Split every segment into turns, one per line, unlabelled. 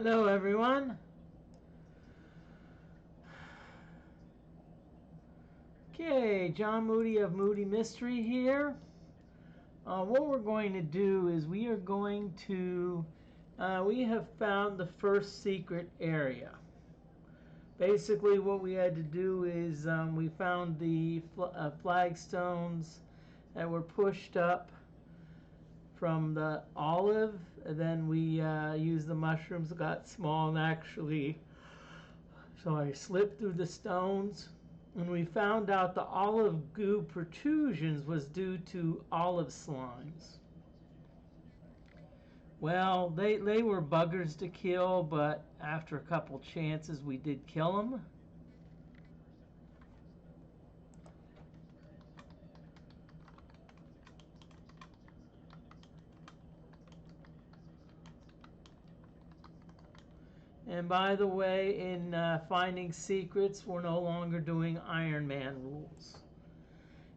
Hello everyone. Okay, John Moody of Moody Mystery here. What we're going to do is we have found the first secret area. Basically what we had to do is we found the flagstones that were pushed up from the olive, and then we used the mushrooms, got small and actually slipped through the stones, and we found out the olive goo protrusions was due to olive slimes. Well, they were buggers to kill, but after a couple chances we did kill them. And by the way, in finding secrets, we're no longer doing Iron Man rules.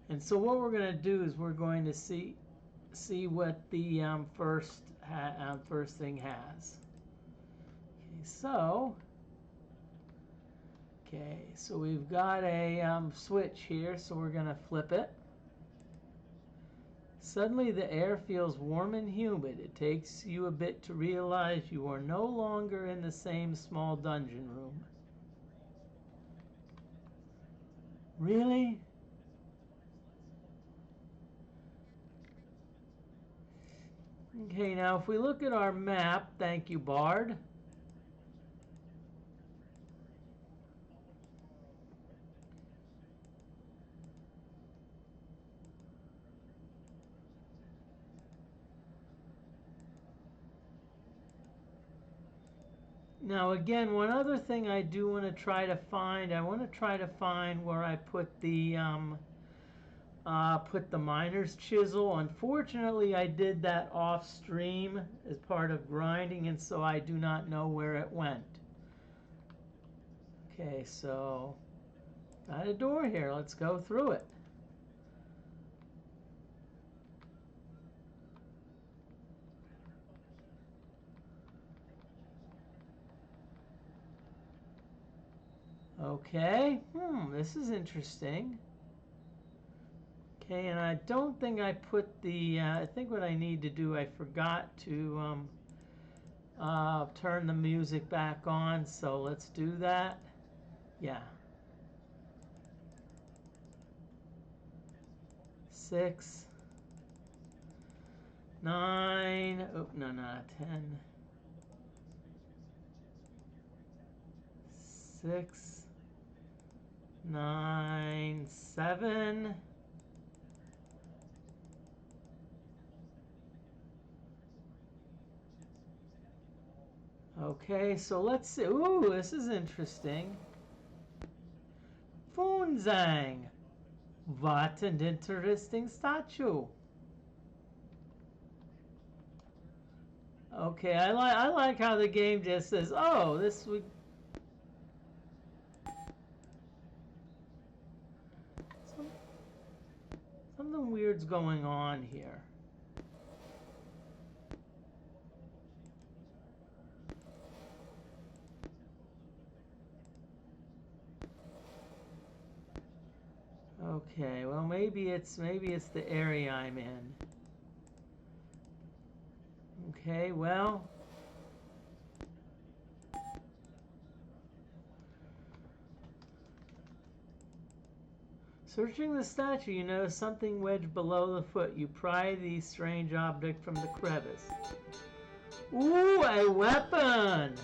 And so what we're going to do is we're going to see what the first thing has. Okay, so we've got a switch here, so we're going to flip it. Suddenly the air feels warm and humid. It takes you a bit to realize you are no longer in the same small dungeon room. Really? Okay, now if we look at our map, thank you, Bard. Now again, one other thing I do want to try to find, where I put the miner's chisel. Unfortunately, I did that off stream as part of grinding, and so I do not know where it went. Okay, so got a door here. Let's go through it. Okay, this is interesting. Okay, and I don't think I put the, I think what I need to do, I forgot to turn the music back on, so let's do that. Yeah. 6, 9, oh, no, not 10. 6, 9, 7. Okay, so let's see. Ooh, this is interesting. Funzang. What an interesting statue. Okay, I like how the game just says, oh, this would. Something weird's going on here. Okay, well maybe it's the area I'm in. Okay, well, searching the statue, you notice something wedged below the foot. You pry the strange object from the crevice. Ooh, a weapon!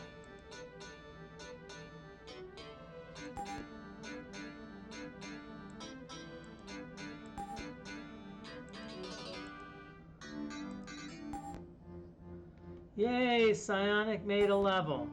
Yay, Psionic made a level.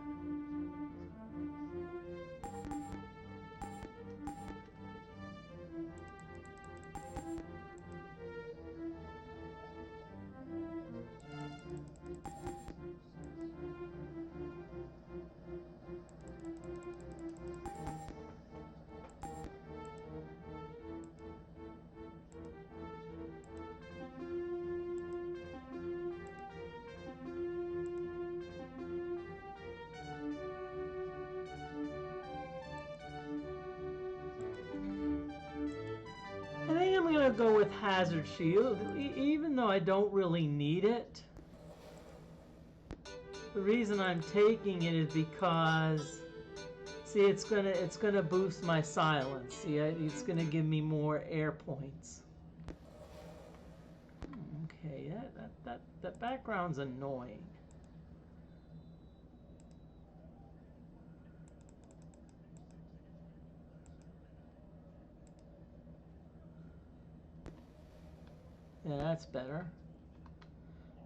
gonna go with Hazard Shield, even though I don't really need it. The reason I'm taking it is because, see, it's gonna boost my silence. See, it's gonna give me more air points. Okay, that background's annoying. Yeah, that's better.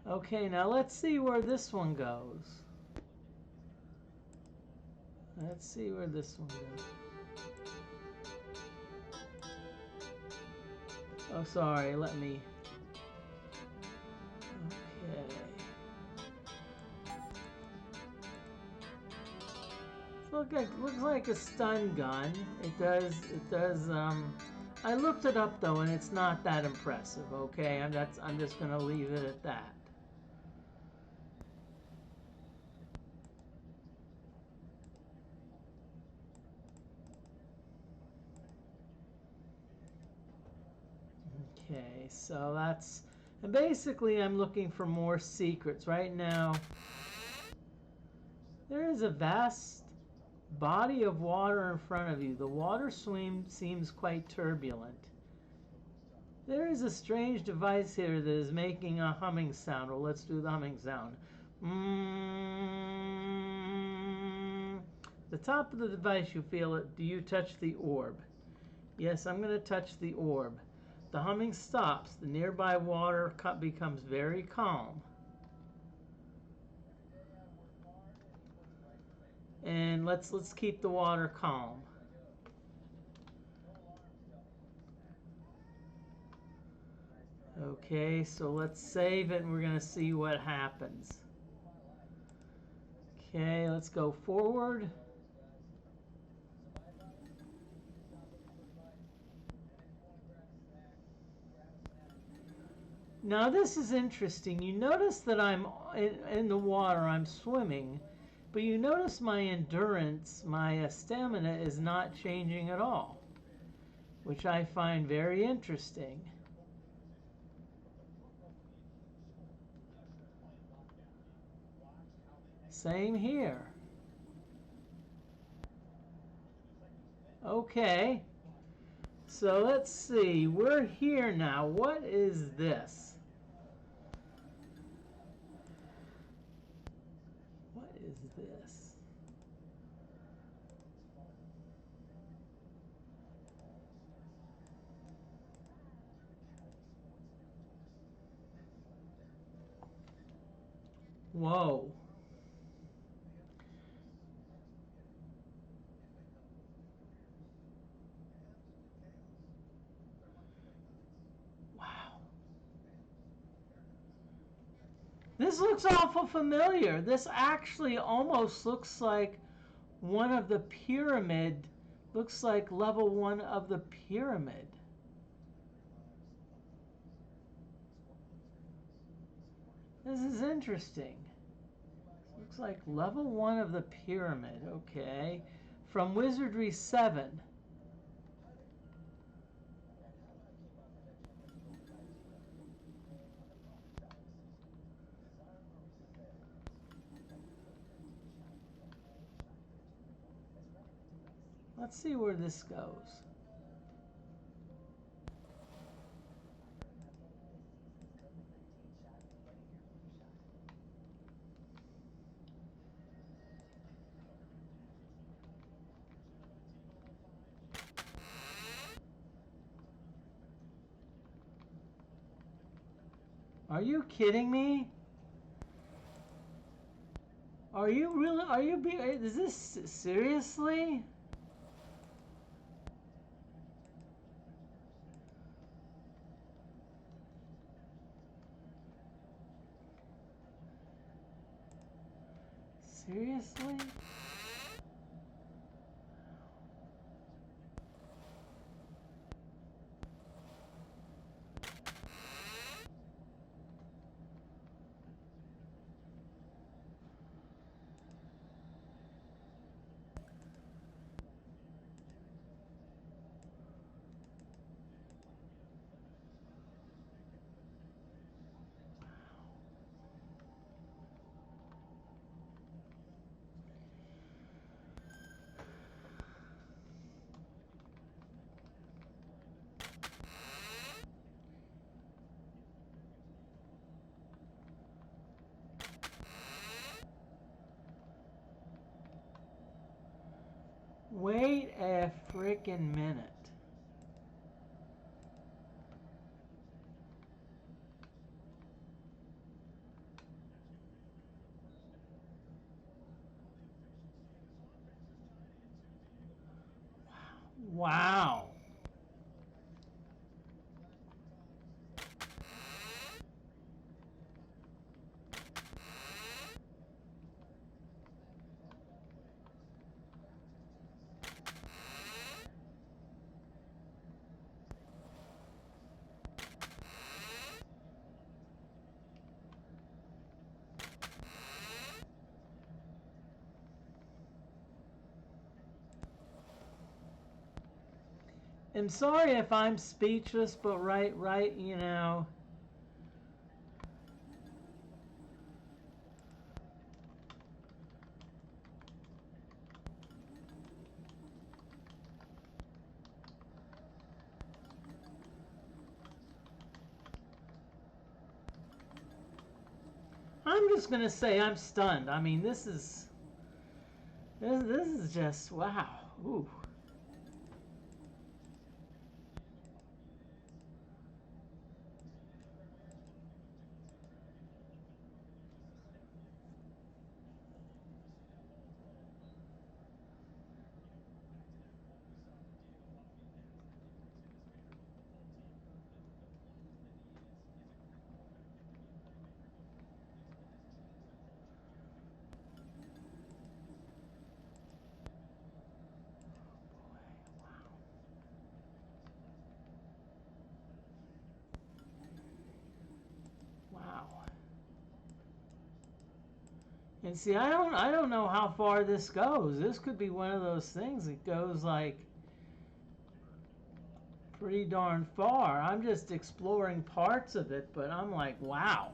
Okay, now let's see where this one goes. Let's see where this one goes. Oh, sorry, let me... Okay. Looks like a stun gun. It does, I looked it up though, and it's not that impressive, okay? I'm just gonna leave it at that. Okay, so that's, and basically I'm looking for more secrets. Right now, there is a vast body of water in front of you. The water seems quite turbulent. There is a strange device here that is making a humming sound. Well, let's do the humming sound. The top of the device, you feel it. Do you touch the orb? Yes, I'm going to touch the orb. The humming stops. The nearby water becomes very calm. And let's keep the water calm. Okay, so let's save it and we're going to see what happens. Okay, let's go forward. Now this is interesting. You notice that I'm in the water, I'm swimming, but you notice my endurance, my stamina is not changing at all, which I find very interesting. Same here. Okay, so let's see, we're here now. What is this? What is this? Whoa. This looks awful familiar. This actually almost looks like one of the pyramid, looks like level 1 of the pyramid. This is interesting. Looks like level 1 of the pyramid, okay. From Wizardry 7. Let's see where this goes. Are you kidding me? Are you really, is this seriously? Seriously? frickin' minute. Wow. I'm sorry if I'm speechless, but right, you know. I'm just gonna say I'm stunned. I mean, this is just wow. Ooh. Wow. And see, I don't know how far this goes. This could be one of those things that goes like pretty darn far. I'm just exploring parts of it, but I'm like, wow.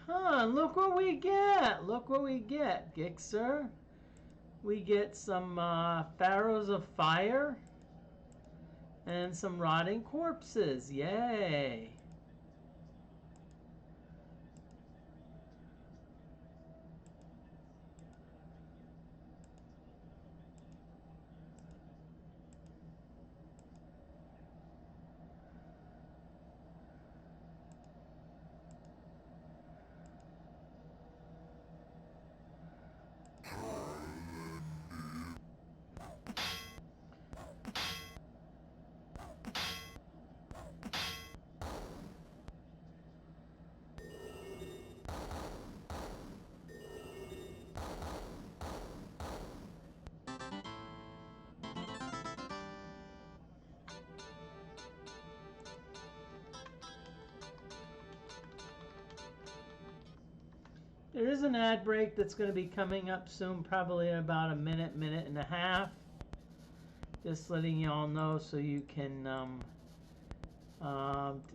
Huh, look what we get. Look what we get, Gixer. We get some Pharaohs of Fire and some rotting corpses. Yay. There is an ad break that's going to be coming up soon, probably in about a minute and a half. Just letting you all know so you can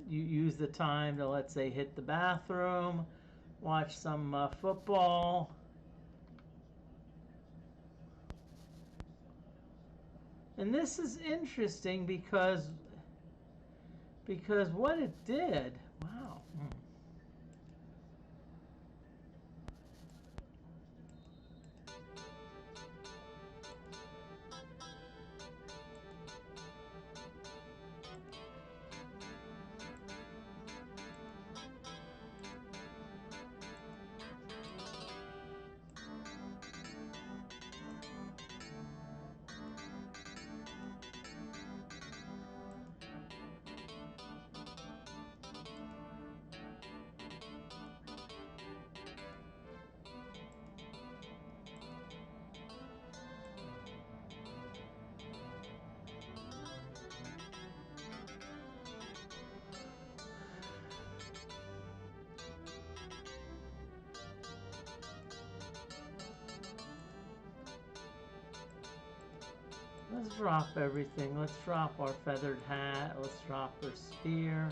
you use the time to, let's say, hit the bathroom, watch some football. And this is interesting because what it did, wow. Let's drop everything. Let's drop our feathered hat. Let's drop our spear.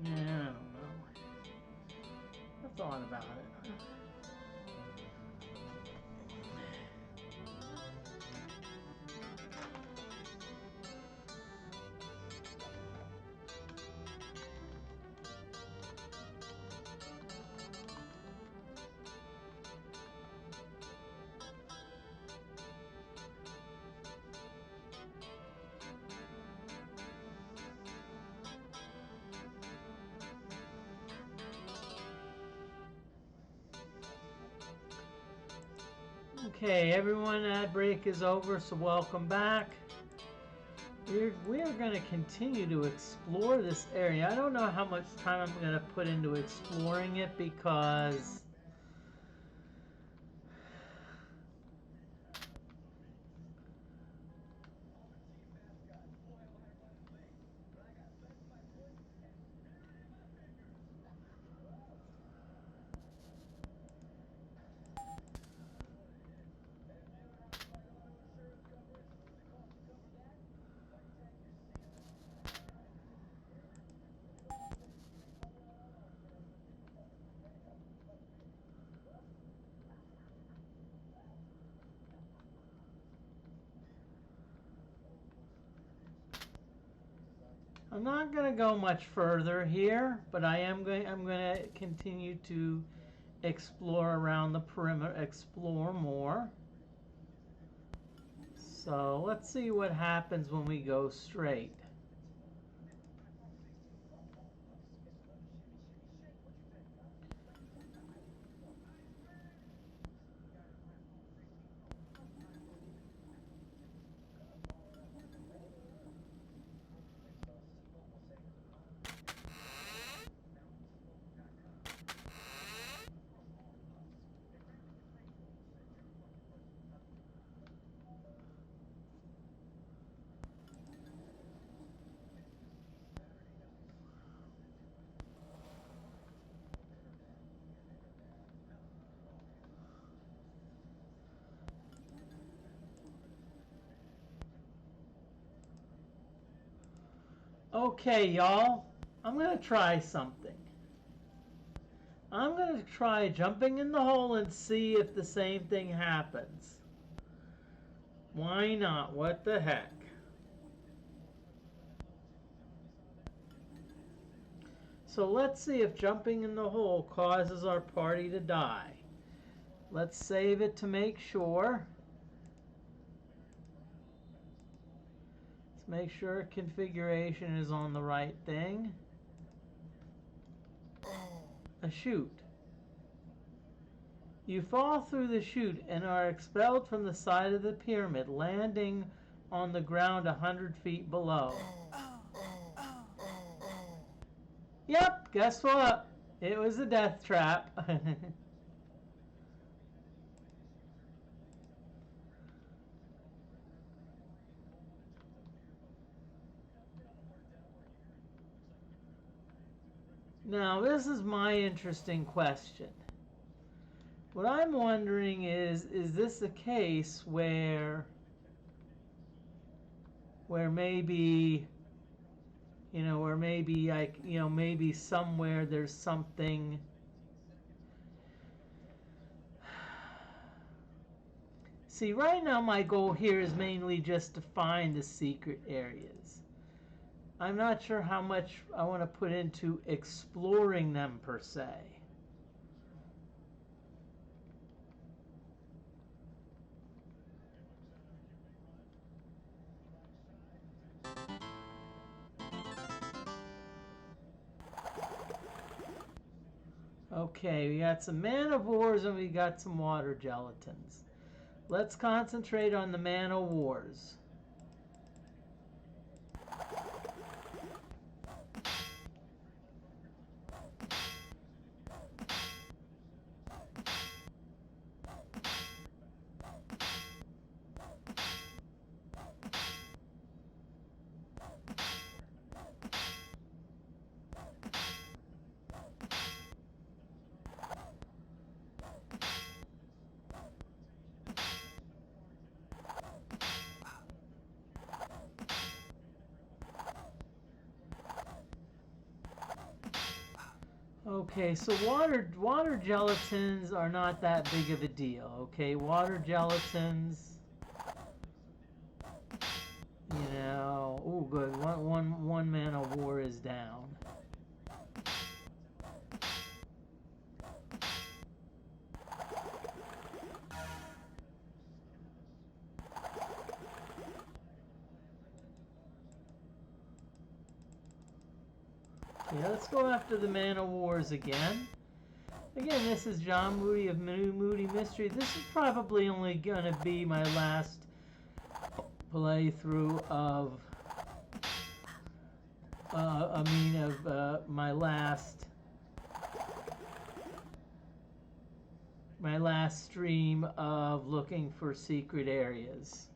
Yeah, I don't know. I thought about it. Okay, everyone, ad break is over, so welcome back. We're going to continue to explore this area. I don't know how much time I'm going to put into exploring it because I'm not going to go much further here, but I'm going to continue to explore around the perimeter, explore more. So let's see what happens when we go straight. Okay, y'all, I'm going to try something. I'm going to try jumping in the hole and see if the same thing happens. Why not? What the heck? So let's see if jumping in the hole causes our party to die. Let's save it to make sure. Let's make sure configuration is on the right thing. A chute. You fall through the chute and are expelled from the side of the pyramid, landing on the ground 100 feet below. Yep, guess what? It was a death trap. Now, this is my interesting question. What I'm wondering is this a case where maybe, where maybe maybe somewhere there's something. See, right now my goal here is mainly just to find the secret areas. I'm not sure how much I want to put into exploring them per se. Okay, we got some man-o'-wars and we got some water gelatins. Let's concentrate on the man-o'-wars. Okay, so water gelatins are not that big of a deal. Okay, water gelatins, oh good, one man-o'-war is down. Okay, let's go after the man-o'-wars again. Again, this is John Moody of Moody Mystery. This is probably only going to be my last playthrough of, my last stream of looking for secret areas.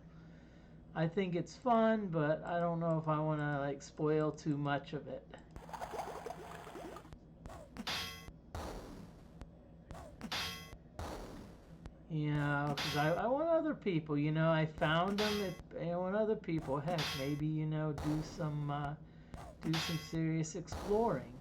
I think it's fun, but I don't know if I want to spoil too much of it. Because I want other people, I found them. I want other people, heck, maybe, do some serious exploring.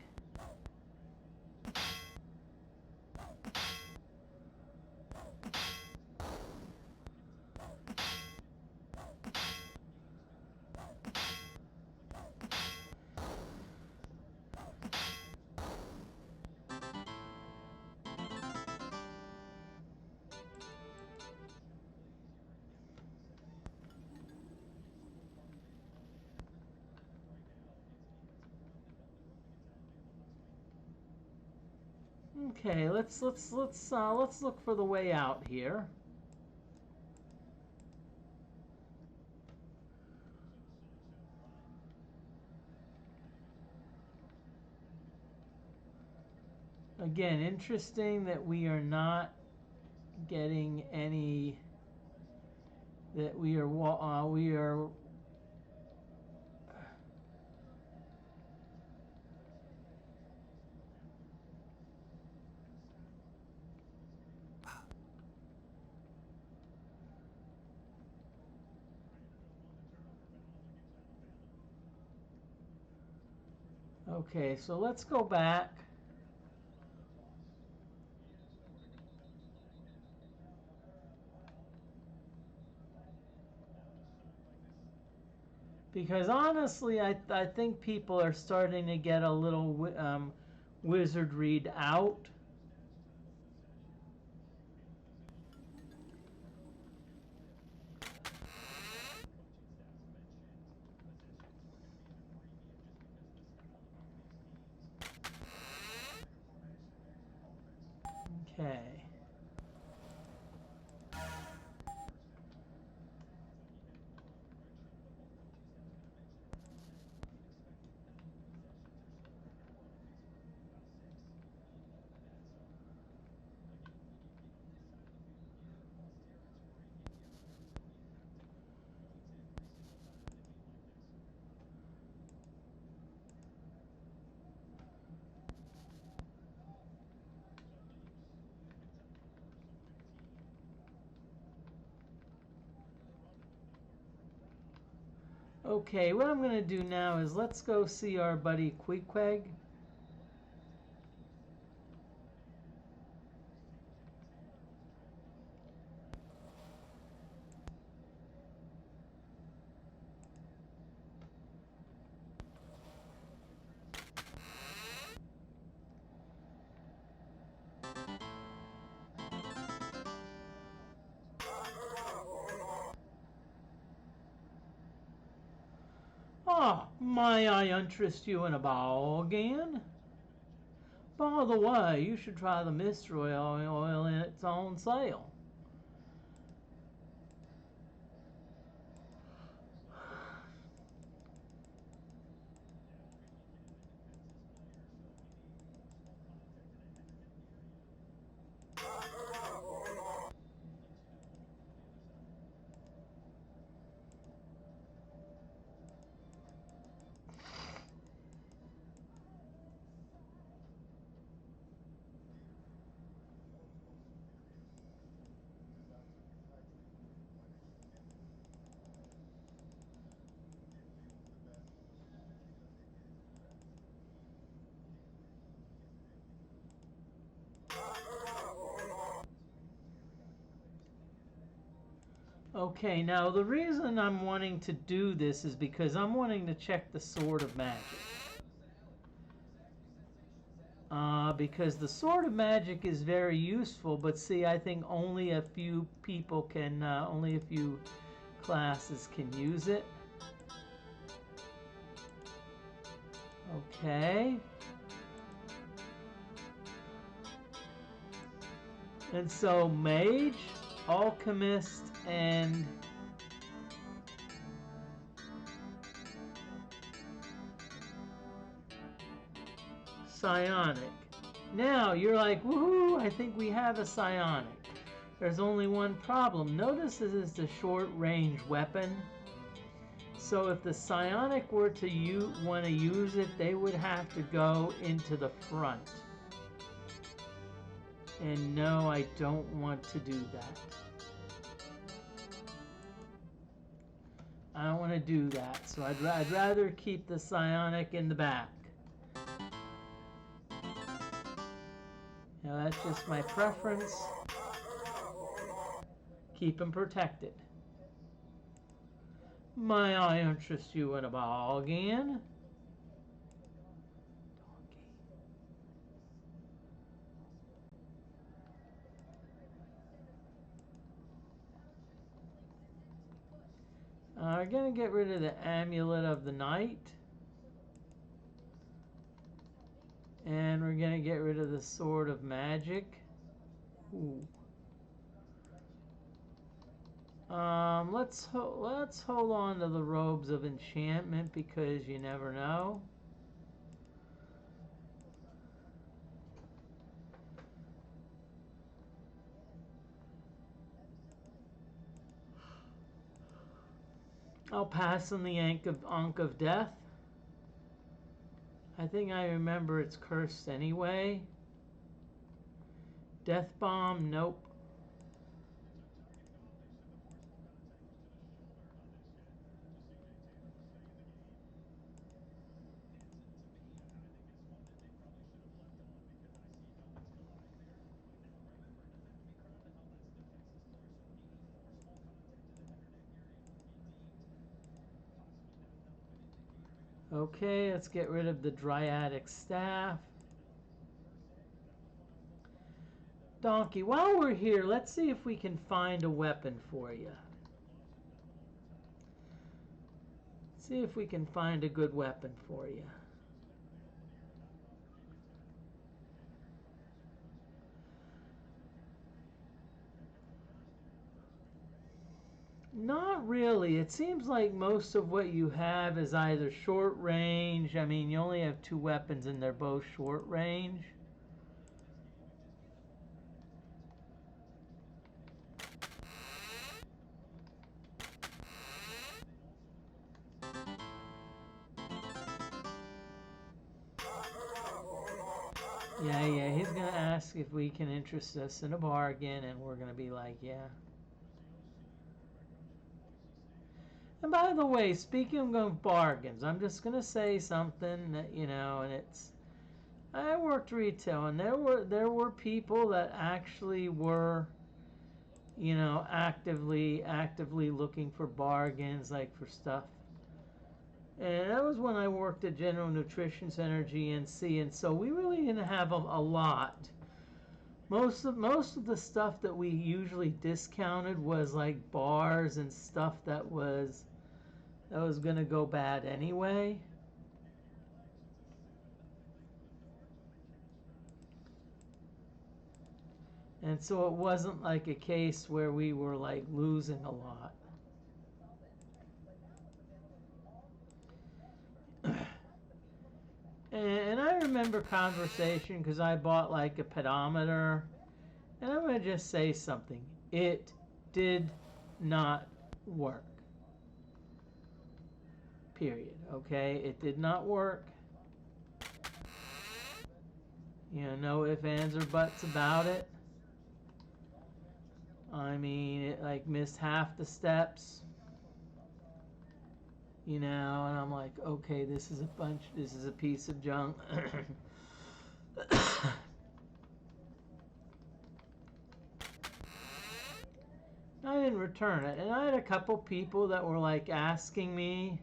Okay, let's look for the way out here. Again, interesting that we are not getting any. That we are. Okay, so let's go back. Because honestly, I think people are starting to get a little wizardry'd out. Okay. Okay, what I'm going to do now is let's go see our buddy Queequeg. Oh, may I interest you in a ball again? By the way, you should try the mystery oil in its on sale. Okay, now the reason I'm wanting to do this is because I'm wanting to check the Sword of Magic. Because the Sword of Magic is very useful, but see, I think only a few people can, only a few classes can use it. Okay. And so Mage, Alchemist, and Psionic. Now you're like, woohoo, I think we have a Psionic. There's only one problem. Notice this is the short range weapon. So if the Psionic were to want to use it, they would have to go into the front. And no, I don't want to do that. I don't want to do that. So I'd rather keep the Psionic in the back. Now that's just my preference. Keep them protected. May I interest you in a ball again? We're going to get rid of the Amulet of the Night. And we're going to get rid of the Sword of Magic. Ooh. Let's hold on to the Robes of Enchantment because you never know. I'll pass on the Ankh of Death. I think I remember it's cursed anyway. Death Bomb, nope. Okay, let's get rid of the Dryadic Staff. Donkey, while we're here, let's see if we can find a weapon for you. See if we can find a good weapon for you. Not really. It seems like most of what you have is either short range. I mean, you only have 2 weapons and they're both short range. Yeah, he's going to ask if we can interest us in a bargain, and we're going to be like, yeah. by the way, speaking of bargains, I'm just gonna say something that, you know, and it's, I worked retail, and there were people that actually were, you know, actively looking for bargains, like for stuff. And that was when I worked at General Nutrition Center, GNC, and so we really didn't have a lot. Most of the stuff that we usually discounted was like bars and stuff that was gonna go bad anyway. And so it wasn't like a case where we were like losing a lot. And I remember conversation because I bought like a pedometer, and I'm gonna just say something. It did not work. Period. Okay, it did not work. You know, no ifs, ands, or buts about it. I mean, it like missed half the steps. You know, and I'm like, okay, this is a piece of junk. I didn't return it, and I had a couple people that were like asking me,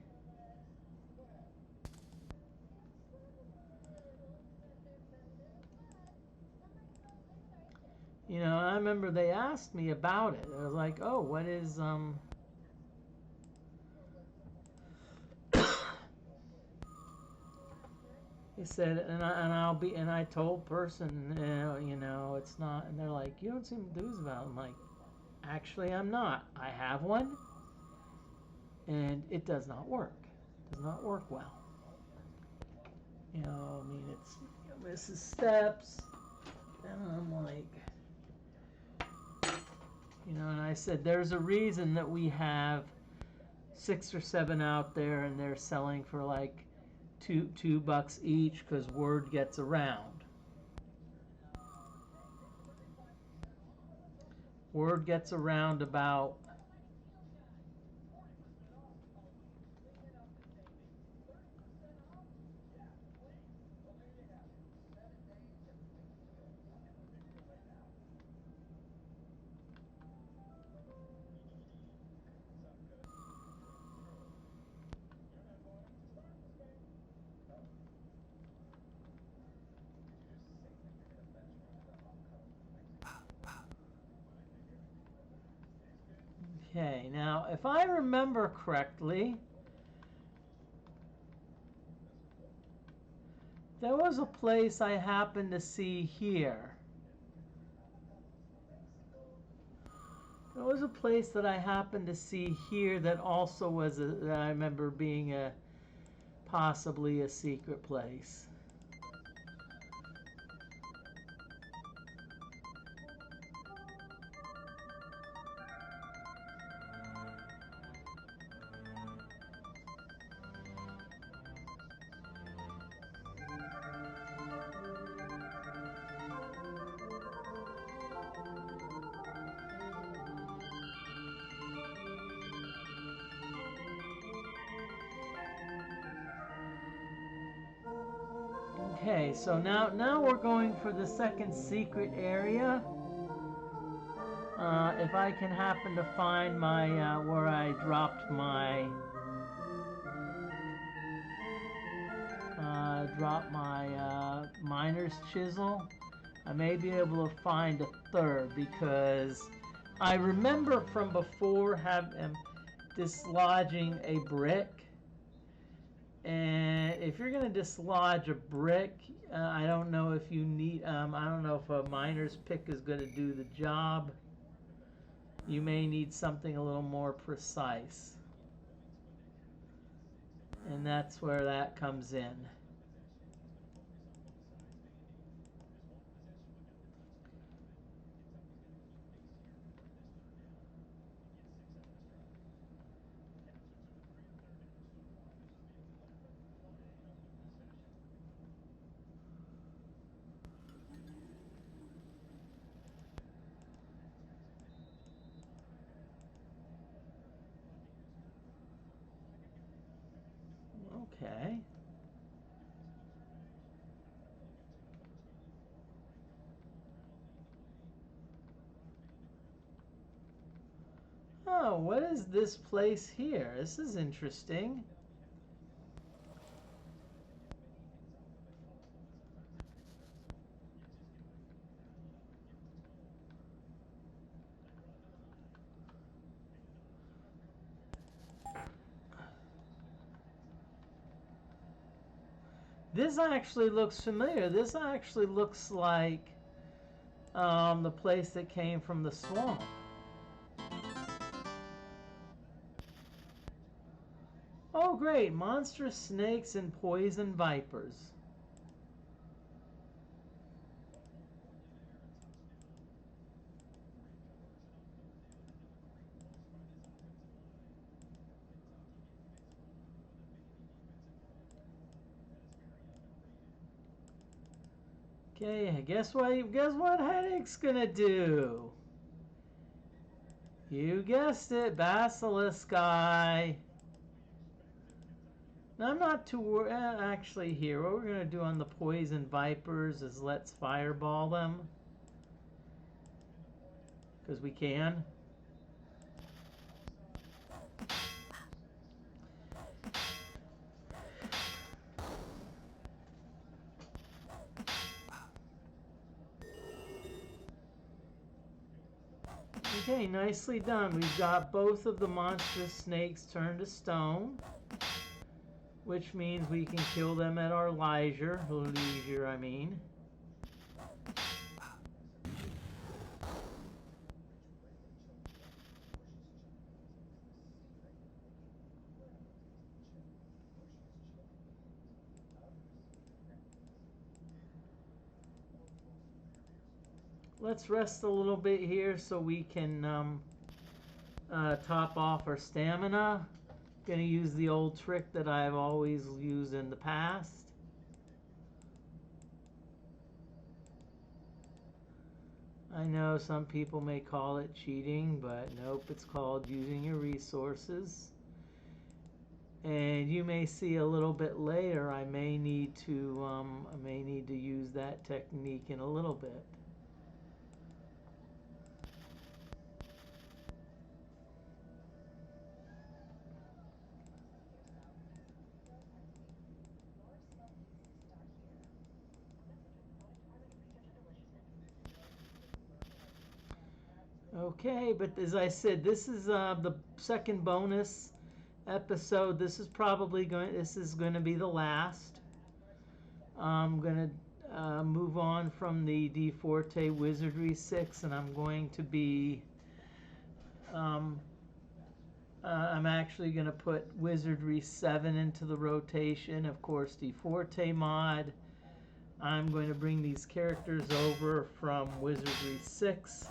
you know, I remember they asked me about it. I was like, oh, what is he said, and I told person, you know, it's not, and they're like, you don't seem enthused about it. I'm like, actually, I'm not. I have one, and it does not work. It does not work well. You know, I mean, it's, it misses steps, and I'm like, you know, and I said, there's a reason that we have 6 or 7 out there, and they're selling for like $2 each, because word gets around. Word gets around about okay, now if I remember correctly, there was a place I happened to see here. There was a place that I happened to see here that also was that I remember being possibly a secret place. Okay, so now we're going for the second secret area. If I can happen to find my where I dropped my miner's chisel, I may be able to find a third, because I remember from before dislodging a brick. And if you're going to dislodge a brick, I don't know if you need, I don't know if a miner's pick is going to do the job. You may need something a little more precise. And that's where that comes in. Okay. Oh, what is this place here? This is interesting. This actually looks familiar. This actually looks like the place that came from the swamp. Oh, great. Monstrous snakes and poison vipers. Okay, guess what? Guess what Headache's gonna do? You guessed it, Basilisk guy. Now I'm not too worried. Actually, here, what we're gonna do on the poison vipers is let's fireball them, because we can. Okay, nicely done. We've got both of the monstrous snakes turned to stone, which means we can kill them at our leisure. Leisure, I mean. Let's rest a little bit here so we can top off our stamina. Gonna use the old trick that I've always used in the past. I know some people may call it cheating, but nope, it's called using your resources. And you may see a little bit later I may need to use that technique in a little bit. Okay, but as I said, this is the second bonus episode. This is going to be the last. I'm going to move on from the Dfortae Wizardry 6, and I'm going to be I'm actually going to put Wizardry 7 into the rotation. Of course, Dfortae Mod. I'm going to bring these characters over from Wizardry 6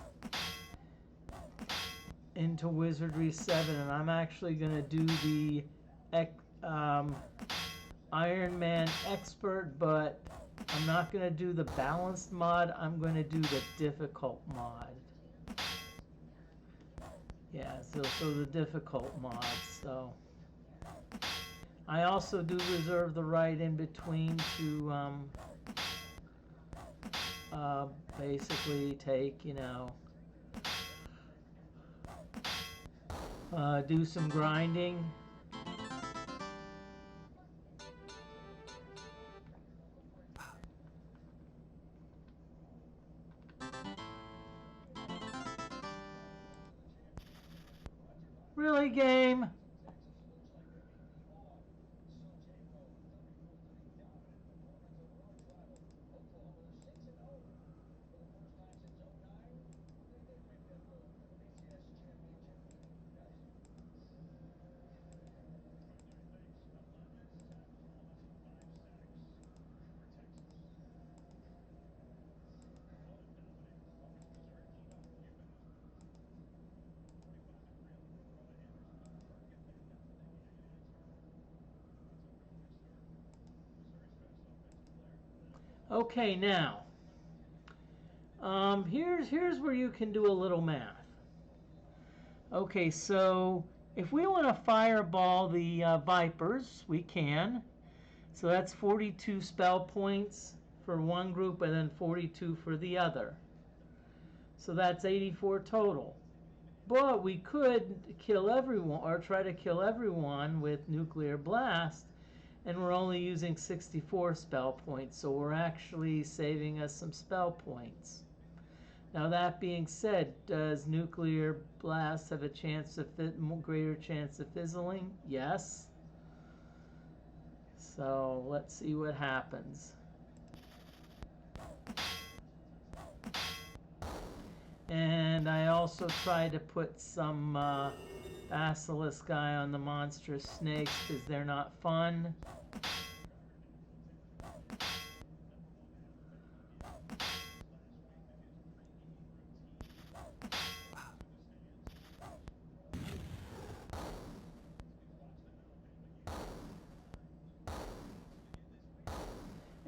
into Wizardry 7, and I'm actually going to do the Iron Man Expert, but I'm not going to do the Balanced Mod. I'm going to do the Difficult Mod. Yeah, so the Difficult Mod. So I also do reserve the right in between to basically take, do some grinding. Really, game? Okay, now here's where you can do a little math. Okay, so if we want to fireball the vipers, we can. So that's 42 spell points for one group and then 42 for the other. So that's 84 total. But we could kill everyone or try to kill everyone with nuclear blast, and we're only using 64 spell points, so we're actually saving us some spell points. Now that being said, does nuclear blast have a chance of greater chance of fizzling? Yes. So let's see what happens. And I also tried to put some basilisk eye on the monstrous snakes because they're not fun.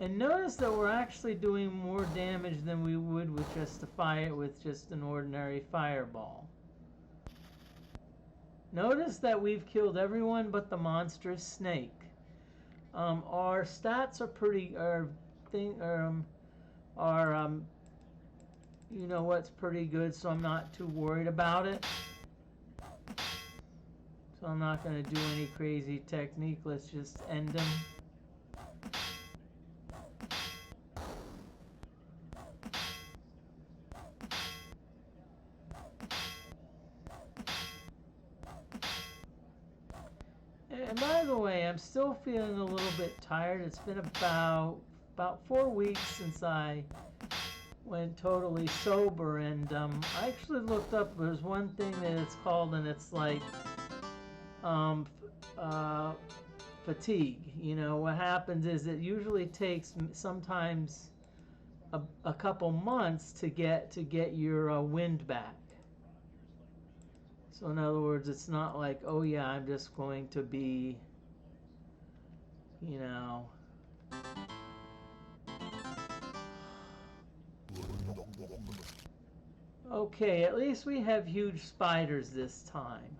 And notice that we're actually doing more damage than we would with just just an ordinary fireball. Notice that we've killed everyone but the monstrous snake. Our stats are pretty, you know what's pretty good, so I'm not too worried about it. So I'm not going to do any crazy technique. Let's just end them. And by the way, I'm still feeling a little bit tired. It's been about 4 weeks since I went totally sober, and I actually looked up. There's one thing that it's called, and it's like fatigue. You know, what happens is it usually takes sometimes a couple months to get your wind back. So in other words, it's not like, oh yeah, I'm just going to be, you know, okay, at least we have huge spiders this time.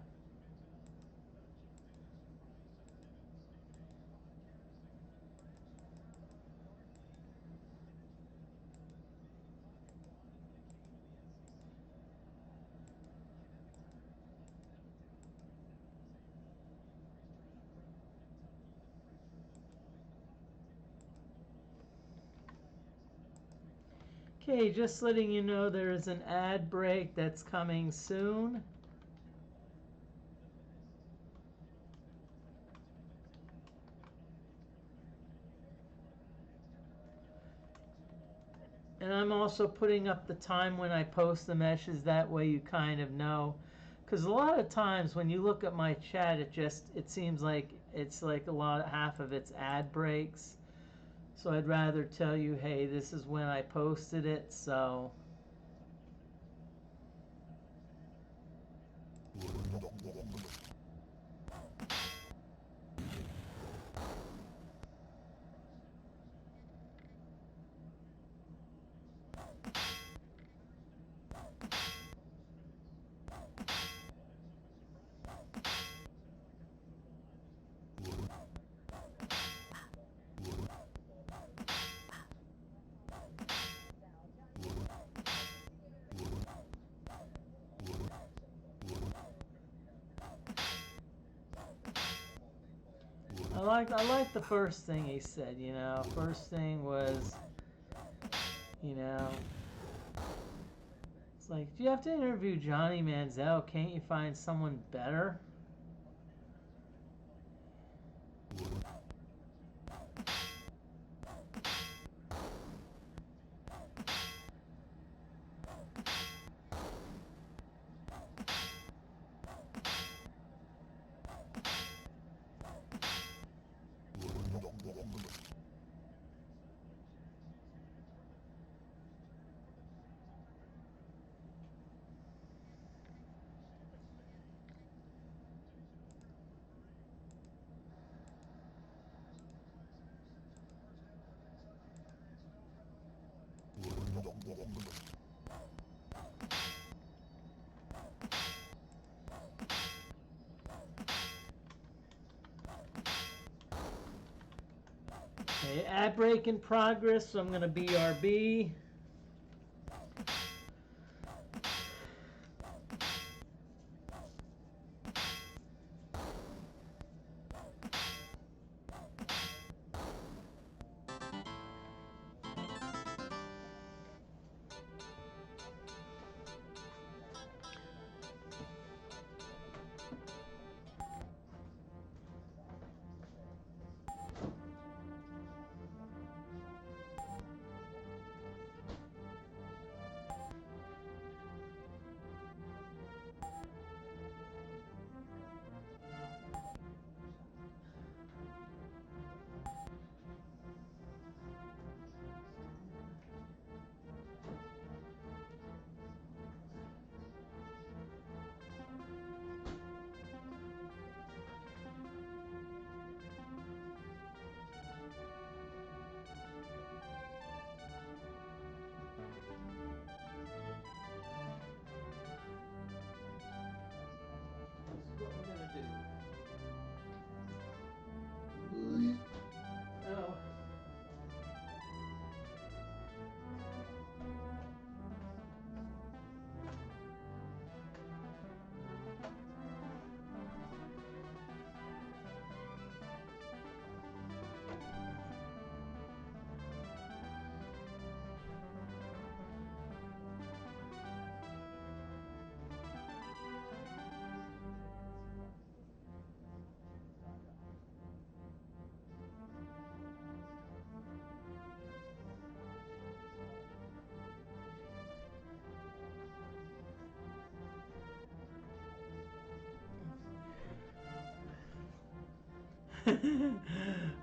Okay, just letting you know there is an ad break that's coming soon. And I'm also putting up the time when I post the meshes, that way you kind of know. Because a lot of times when you look at my chat, it seems like it's like half of it's ad breaks. So I'd rather tell you, hey, this is when I posted it, so. I like the first thing he said, you know. First thing was, you know, it's like, do you have to interview Johnny Manziel? Can't you find someone better? Okay, ad break in progress, so I'm going to BRB.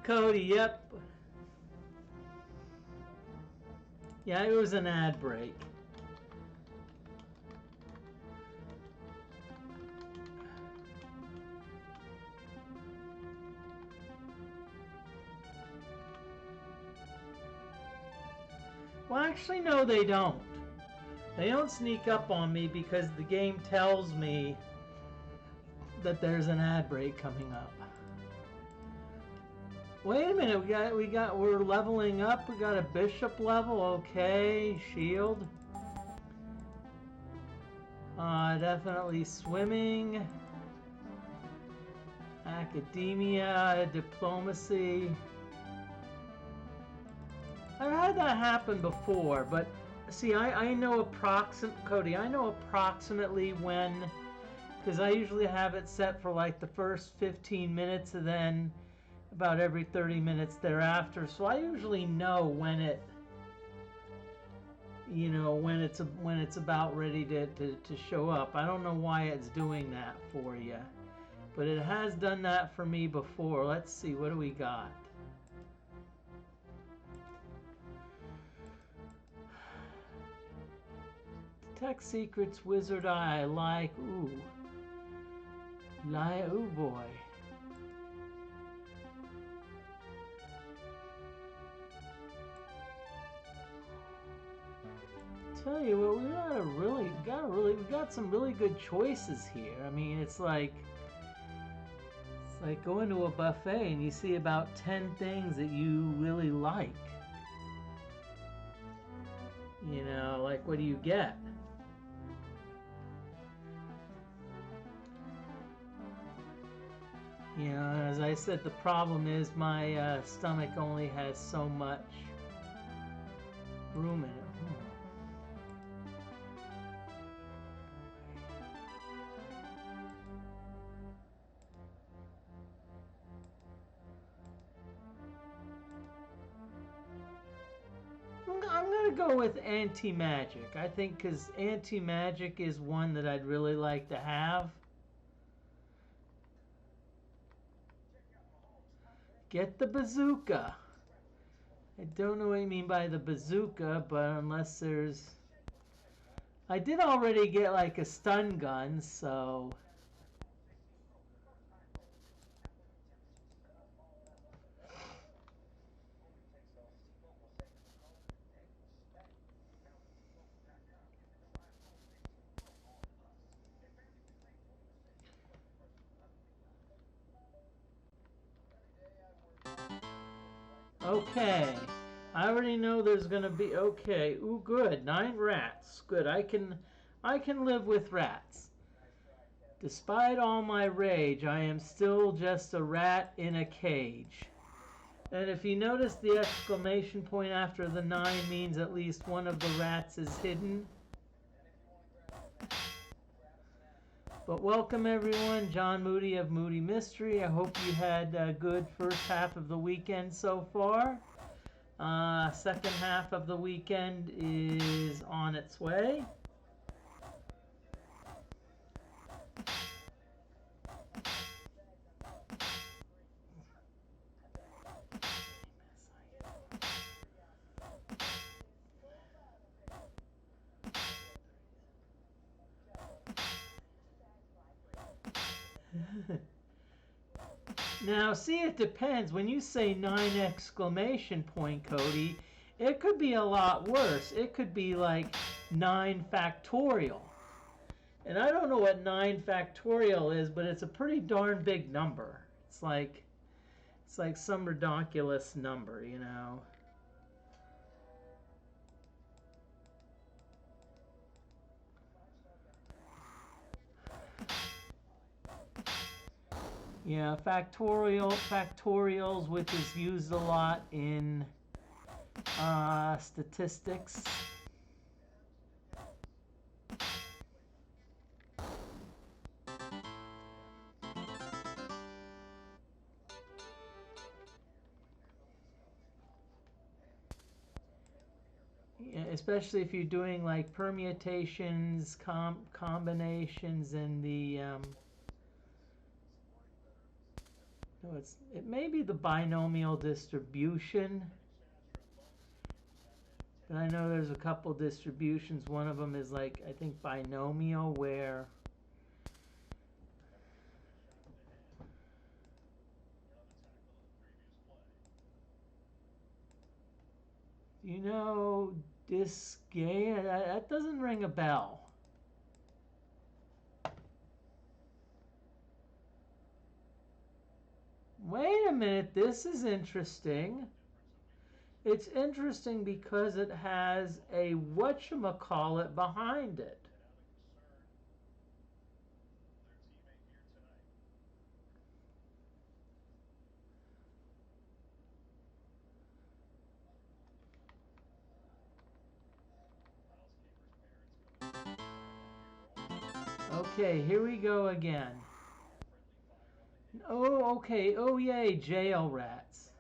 Cody, yep. Yeah, it was an ad break. Well, actually, no, they don't. They don't sneak up on me because the game tells me that there's an ad break coming up. Wait a minute, we're leveling up. We got a bishop level, okay. Shield. Definitely swimming. Academia, diplomacy. I've had that happen before, but see, I know Cody, I know approximately when, because I usually have it set for like the first 15 minutes and then about every 30 minutes thereafter, so I usually know when it, you know, when it's about ready to show up. I don't know why it's doing that for you, but it has done that for me before. Let's see, what do we got? Detect secrets, wizard eye, like, ooh. Ooh boy. Tell you what, we got some really good choices here. I mean, it's like going to a buffet and you see about 10 things that you really like. You know, like, what do you get? You know, as I said, the problem is my stomach only has so much room in it. I'm gonna go with anti-magic. I think because anti-magic is one that I'd really like to have. Get the bazooka. I don't know what you mean by the bazooka, but unless there's... I did already get like a stun gun, so... Okay. I already know there's gonna be, okay. Ooh, good. 9 rats. Good. I can live with rats. Despite all my rage, I am still just a rat in a cage. And if you notice, the exclamation point after the 9 means at least one of the rats is hidden. But welcome everyone, John Moody of Moody Mystery. I hope you had a good first half of the weekend so far. Second half of the weekend is on its way. Now, see, it depends. When you say 9 exclamation point, Cody, it could be a lot worse. It could be like 9 factorial. And I don't know what 9 factorial is, but it's a pretty darn big number. It's like some ridiculous number, you know. Yeah, factorials, which is used a lot in statistics. Yeah, especially if you're doing like permutations, combinations, and the no, it may be the binomial distribution. But I know there's a couple distributions. One of them is like, I think, binomial, where you know, this game, that doesn't ring a bell. Wait a minute, this is interesting. It's interesting because it has a whatchamacallit behind it. Okay, here we go again. Oh, okay. Oh, yay, jail rats.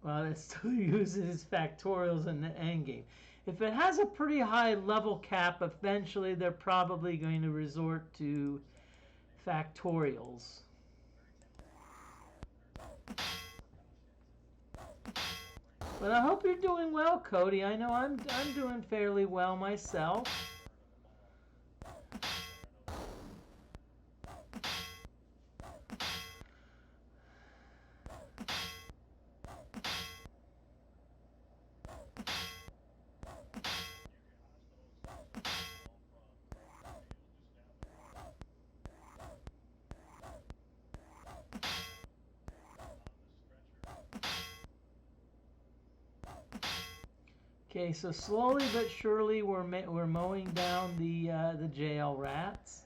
Well, it still uses factorials in the endgame. If it has a pretty high level cap, eventually they're probably going to resort to factorials. But I hope you're doing well, Cody. I know I'm doing fairly well myself. Okay, so slowly but surely we're mowing down the jail rats.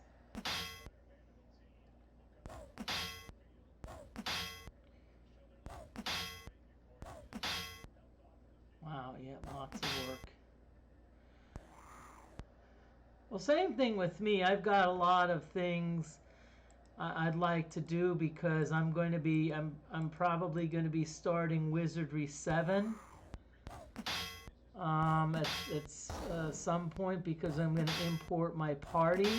Wow, yeah, lots of work. Well, same thing with me. I've got a lot of things I'd like to do because I'm probably going to be starting Wizardry 7. At some point because I'm going to import my party.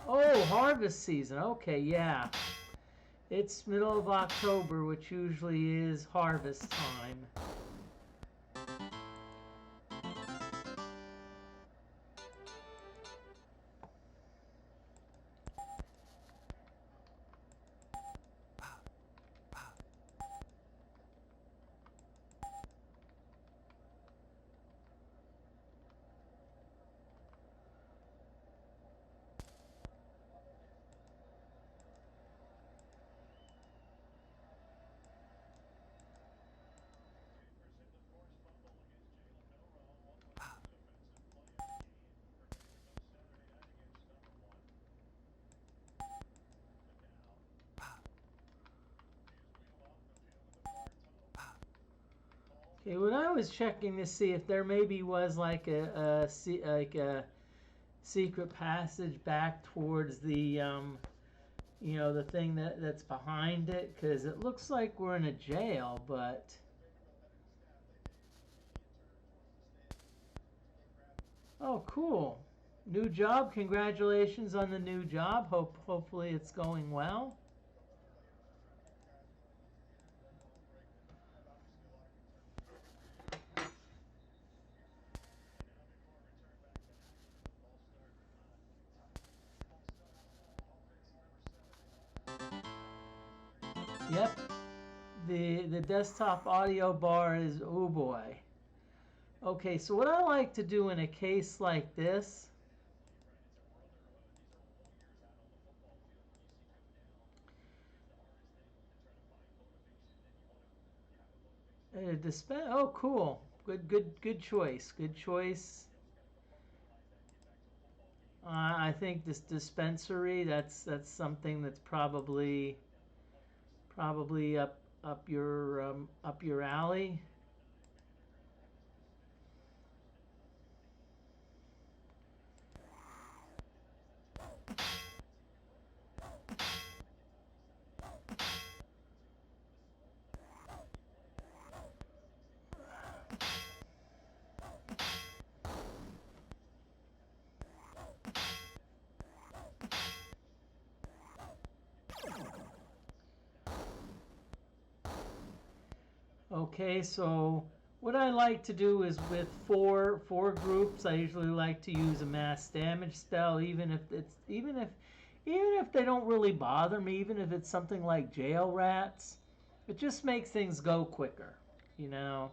Oh, harvest season. Okay, yeah. It's middle of October, which usually is harvest time. Okay, when I was checking to see if there maybe was like a secret passage back towards the you know, the thing that's behind it, because it looks like we're in a jail, but oh, cool. New job. Congratulations on the new job. Hopefully it's going well. Yep. The desktop audio bar is, oh boy. Okay, so what I like to do in a case like this oh, cool. Good choice. Good choice. I think this dispensary, that's something that's probably up your alley. Okay, so what I like to do is with four groups, I usually like to use a mass damage spell, even if they don't really bother me, even if it's something like jail rats. It just makes things go quicker, you know.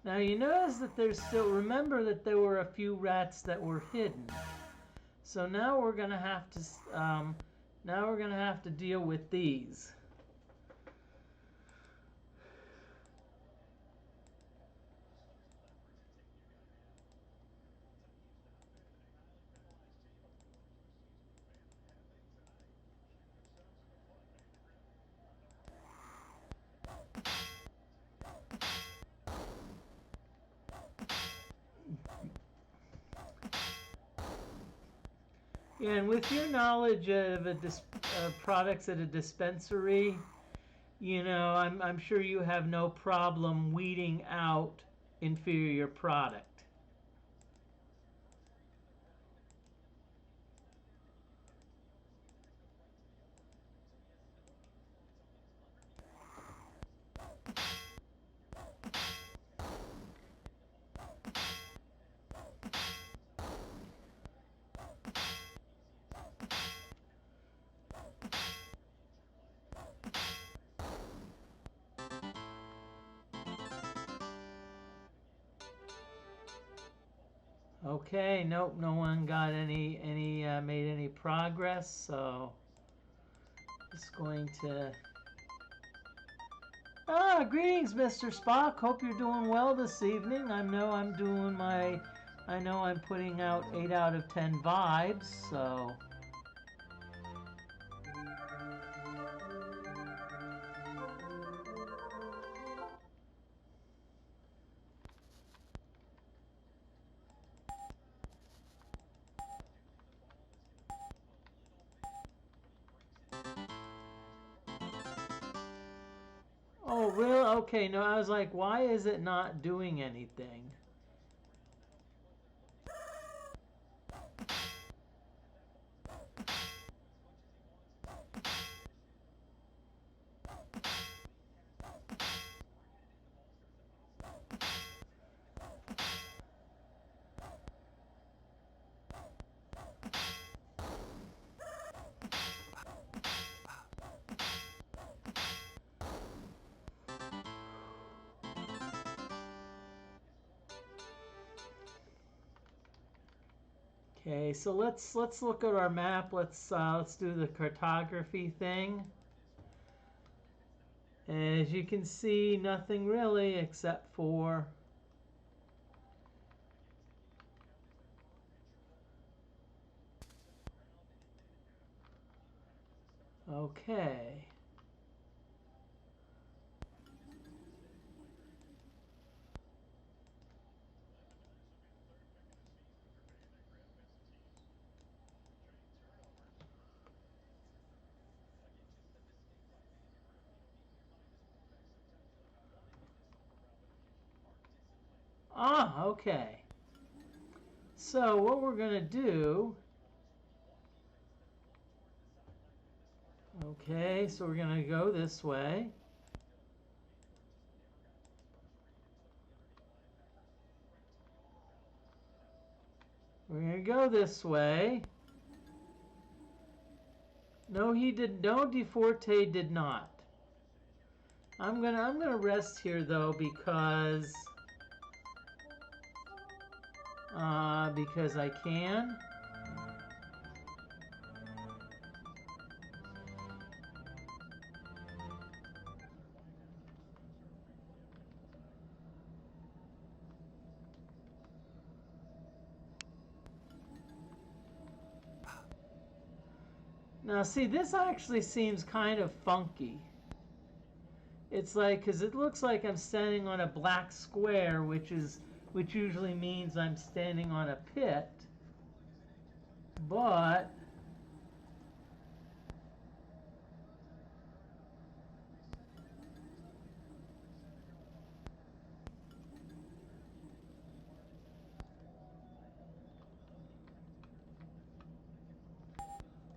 Now you notice that there's still, remember that there were a few rats that were hidden. So now we're gonna have to deal with these. And with your knowledge of products at a dispensary, you know, I'm sure you have no problem weeding out inferior product. Okay, nope, no one got made any progress, so just going to. Greetings, Mr. Spock. Hope you're doing well this evening. I know I'm putting out 8 out of 10 vibes, so. Oh, really? Okay, no, I was like, why is it not doing anything? Okay, so let's look at our map. Let's do the cartography thing. As you can see, nothing really except for okay. Ah, okay. So what we're going to do, okay, so we're going to go this way. We're going to go this way. No, he did. No, Dfortae did not. I'm gonna rest here though because I can. Now see, this actually seems kind of funky. It's like, because it looks like I'm standing on a black square, which usually means I'm standing on a pit. But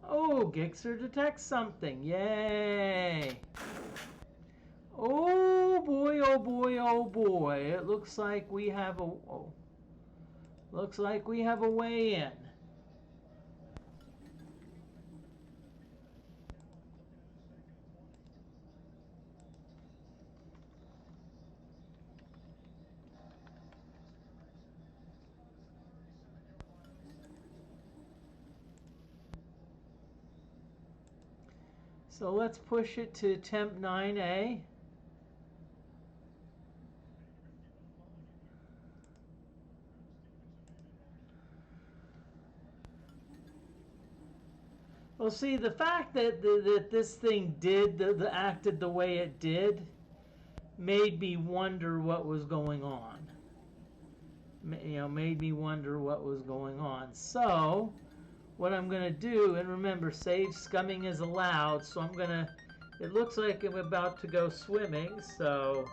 oh, Gixxer detects something. Yay! Oh boy, oh boy, oh boy. It looks like we have a way in. So let's push it to temp 9A. Well, see, the fact that this thing acted the way it did made me wonder what was going on. Made me wonder what was going on. So, what I'm going to do, and remember, save scumming is allowed, so I'm going to, it looks like I'm about to go swimming, so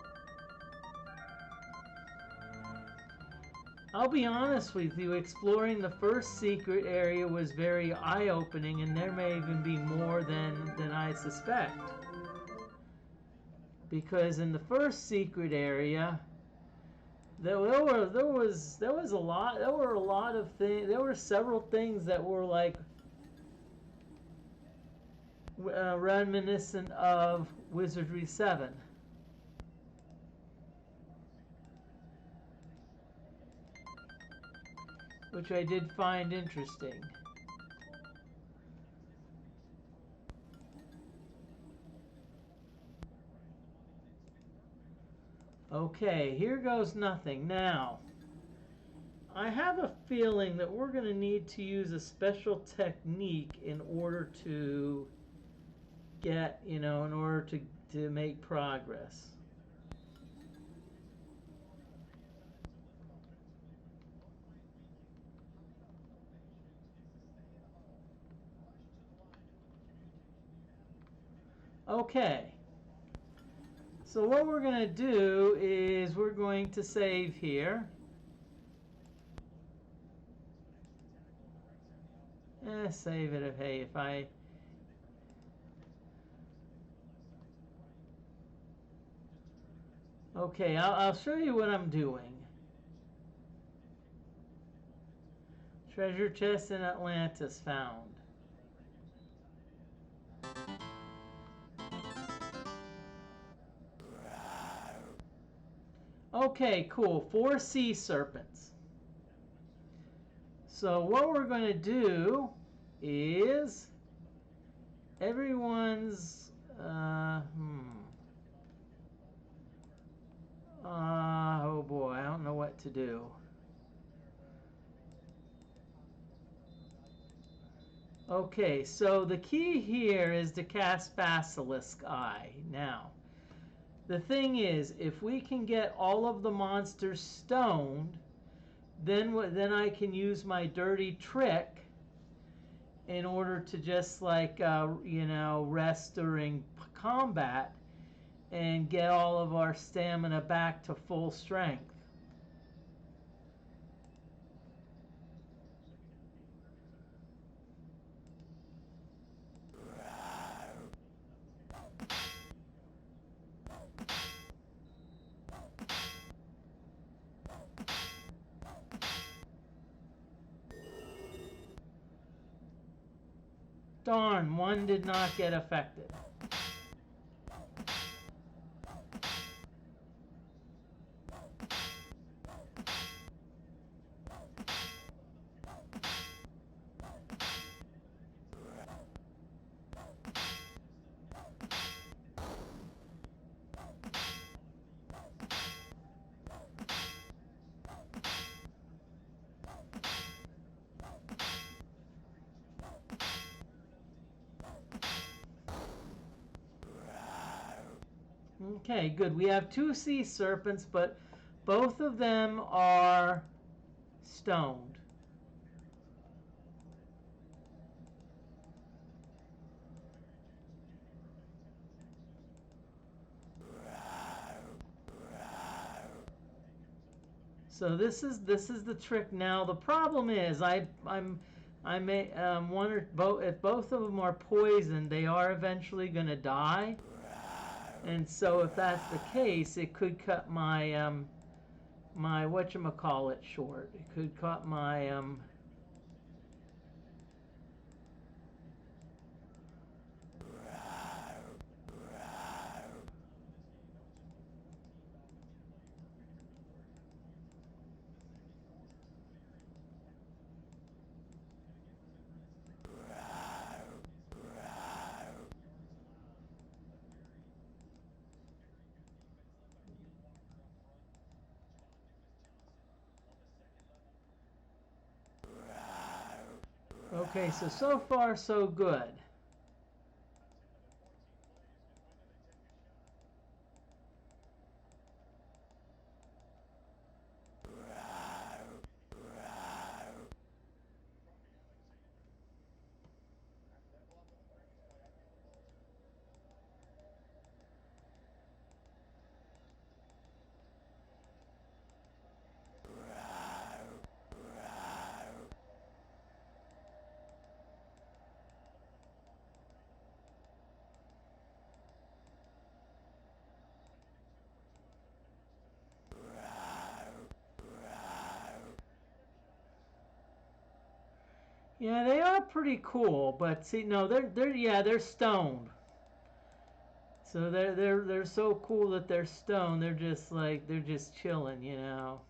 I'll be honest with you, exploring the first secret area was very eye-opening, and there may even be more than I suspect. Because in the first secret area, there were several things that were like reminiscent of Wizardry 7. Which I did find interesting. Okay, here goes nothing. Now, I have a feeling that we're going to need to use a special technique in order to get, in order to make progress. Okay. So what we're going to do is we're going to save here. Save it if I... Okay, I'll show you what I'm doing. Treasure chest in Atlantis found. Okay, cool. 4 sea serpents. So what we're going to do is everyone's Oh boy, I don't know what to do. Okay, so the key here is to cast Basilisk Eye. Now, the thing is, if we can get all of the monsters stoned, then I can use my dirty trick in order to just like, you know, rest during combat and get all of our stamina back to full strength. Darn, one did not get affected. Okay, good. We have 2 sea serpents, but both of them are stoned. So this is the trick. Now the problem is I may one or both, if both of them are poisoned, they are eventually going to die. And so if that's the case, it could cut my my whatchamacallit short. It could cut my Okay, so far so good. Yeah, they are pretty cool, but see, no, they're stoned. So they're so cool that they're stoned. They're just like they're just chilling, you know.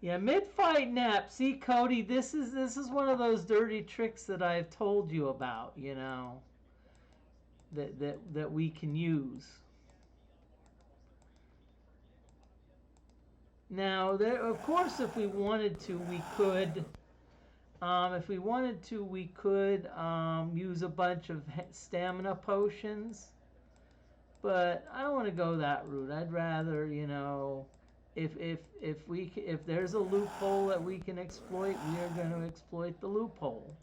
Yeah, mid-fight nap. See, Cody, this is one of those dirty tricks that I've told you about, you know, that we can use. Now, there, of course, if we wanted to, we could. If we wanted to, we could use a bunch of stamina potions. But I don't want to go that route. I'd rather, you know, if there's a loophole that we can exploit, we are going to exploit the loophole.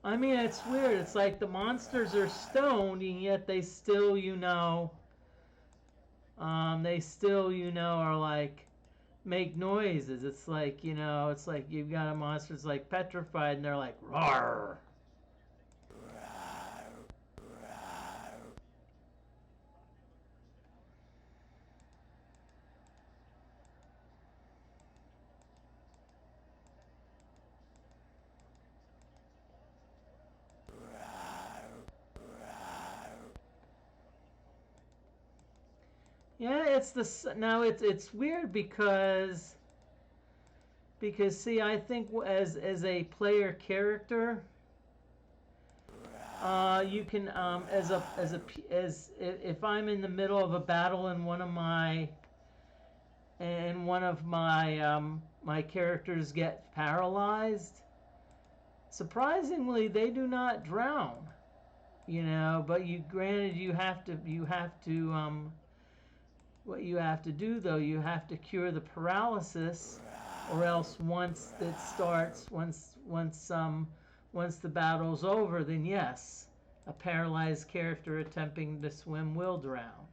I mean, it's weird. It's like the monsters are stoned, and yet they still, you know, are like make noises. It's like, you know, it's like you've got a monster that's like petrified, and they're like roar. Yeah, it's the now it's weird because see, I think as a player character, you can as if I'm in the middle of a battle and one of my characters get paralyzed, surprisingly they do not drown. You know, but granted you have to what you have to do though, you have to cure the paralysis, or else once it starts, once the battle's over, then yes, a paralyzed character attempting to swim will drown.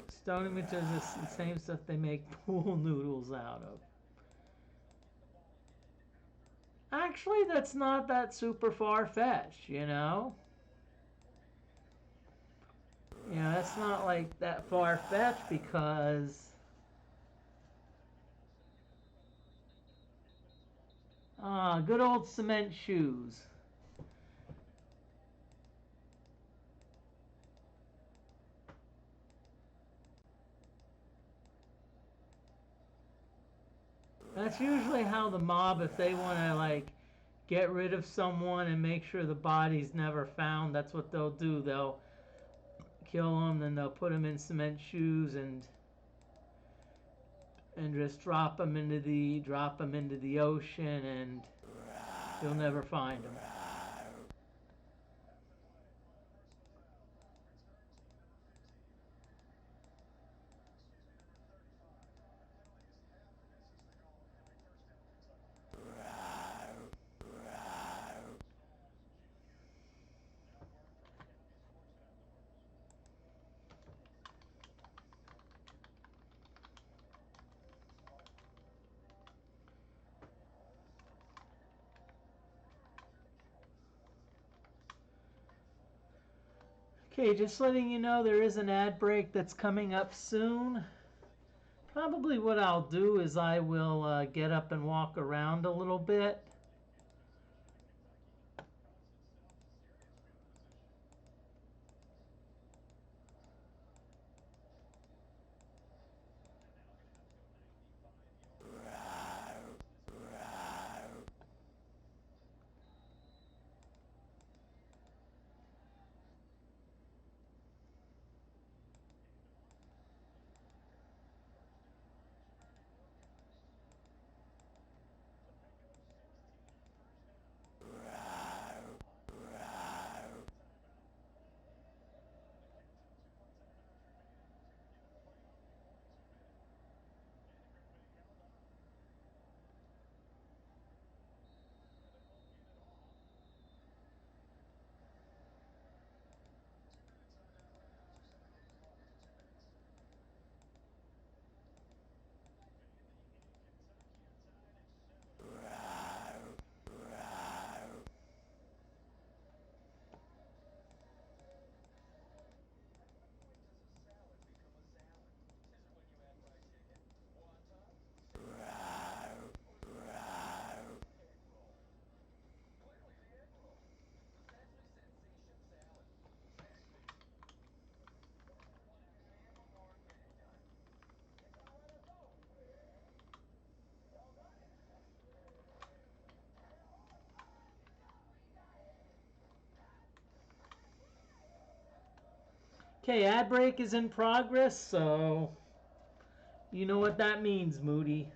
Stone image is the same stuff they make pool noodles out of. Actually, that's not that super far-fetched, you know? You know, that's not like that far-fetched because good old cement shoes. That's usually how the mob, if they want to like get rid of someone and make sure the body's never found, that's what they'll do. They'll kill them, then they'll put them in cement shoes and just drop them into the ocean, and you'll never find them. Okay, just letting you know there is an ad break that's coming up soon. Probably what I'll do is I will get up and walk around a little bit. Okay, ad break is in progress, so you know what that means, Moody.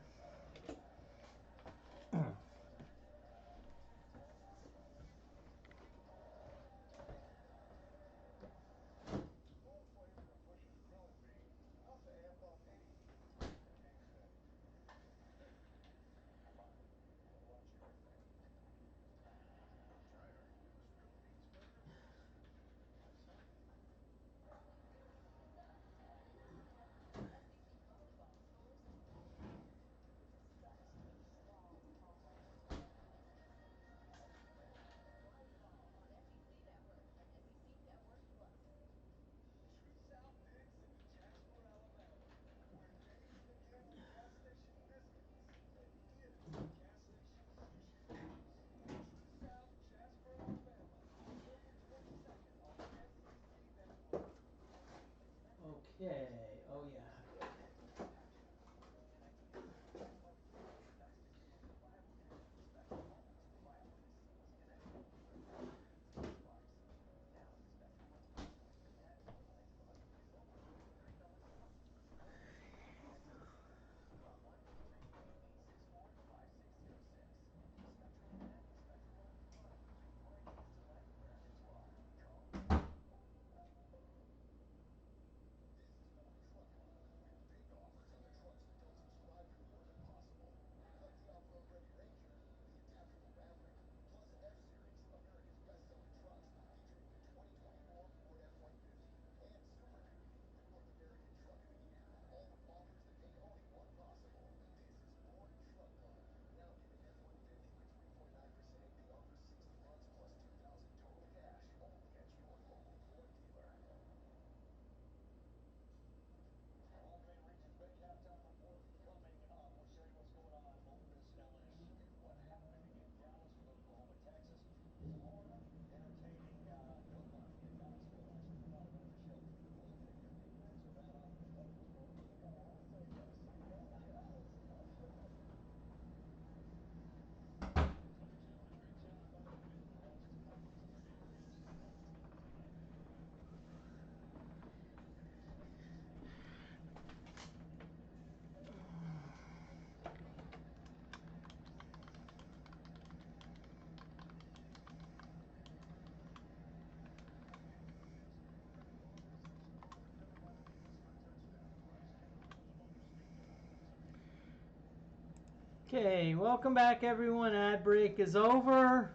Okay, welcome back everyone. Ad break is over.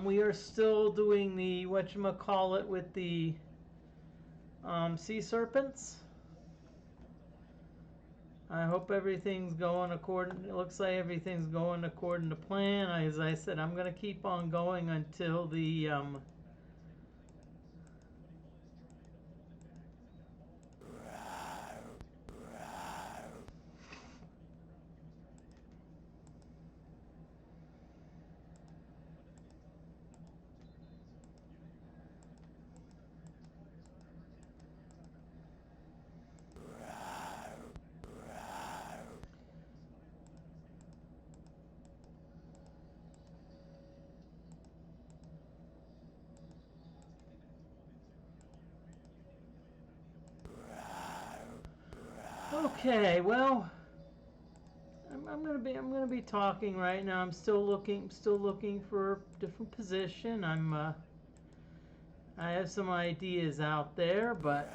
We are still doing the whatchamacallit with the sea serpents. I hope everything's going according. It looks like everything's going according to plan. As I said, I'm going to keep on going until the okay, well, I'm gonna be talking right now. I'm still looking for a different position. I have some ideas out there, but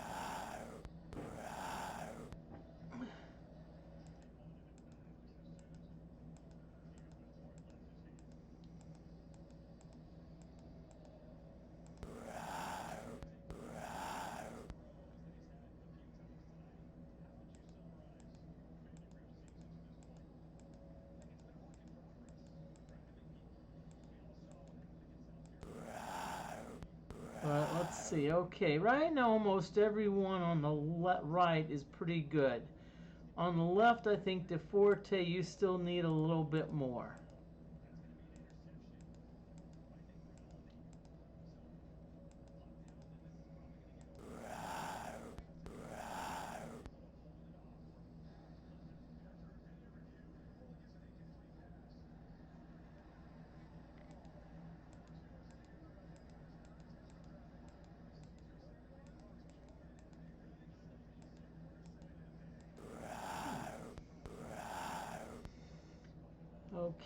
let's see. Okay, right now almost everyone on the right is pretty good. On the left, I think Dfortae, you still need a little bit more.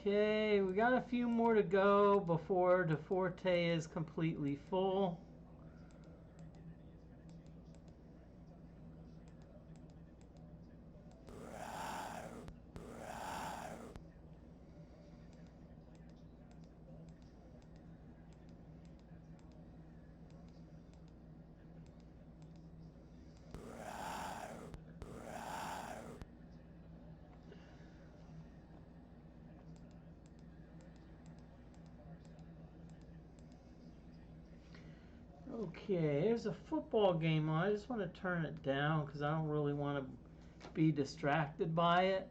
Okay, we got a few more to go before Dfortae is completely full. Okay, there's a football game on. I just want to turn it down because I don't really want to be distracted by it.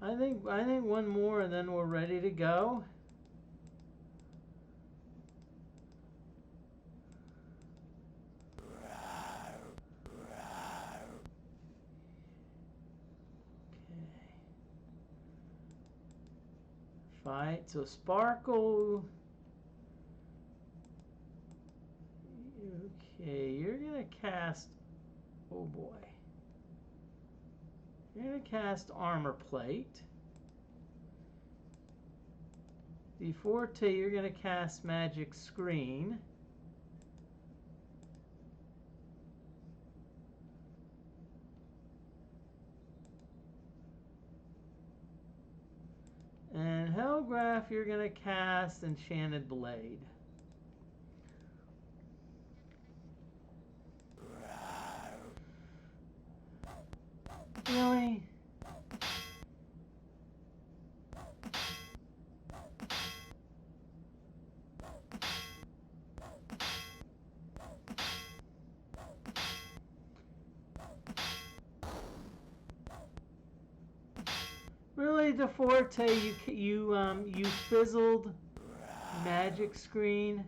I think one more and then we're ready to go. Fight. So Sparkle. Okay, you're gonna cast. Oh boy. You're gonna cast Armor Plate. Dfortae, you're gonna cast Magic Screen. And Hellgraph, you're gonna cast Enchanted Blade. Really? Really, Dfortae, you fizzled Magic Screen.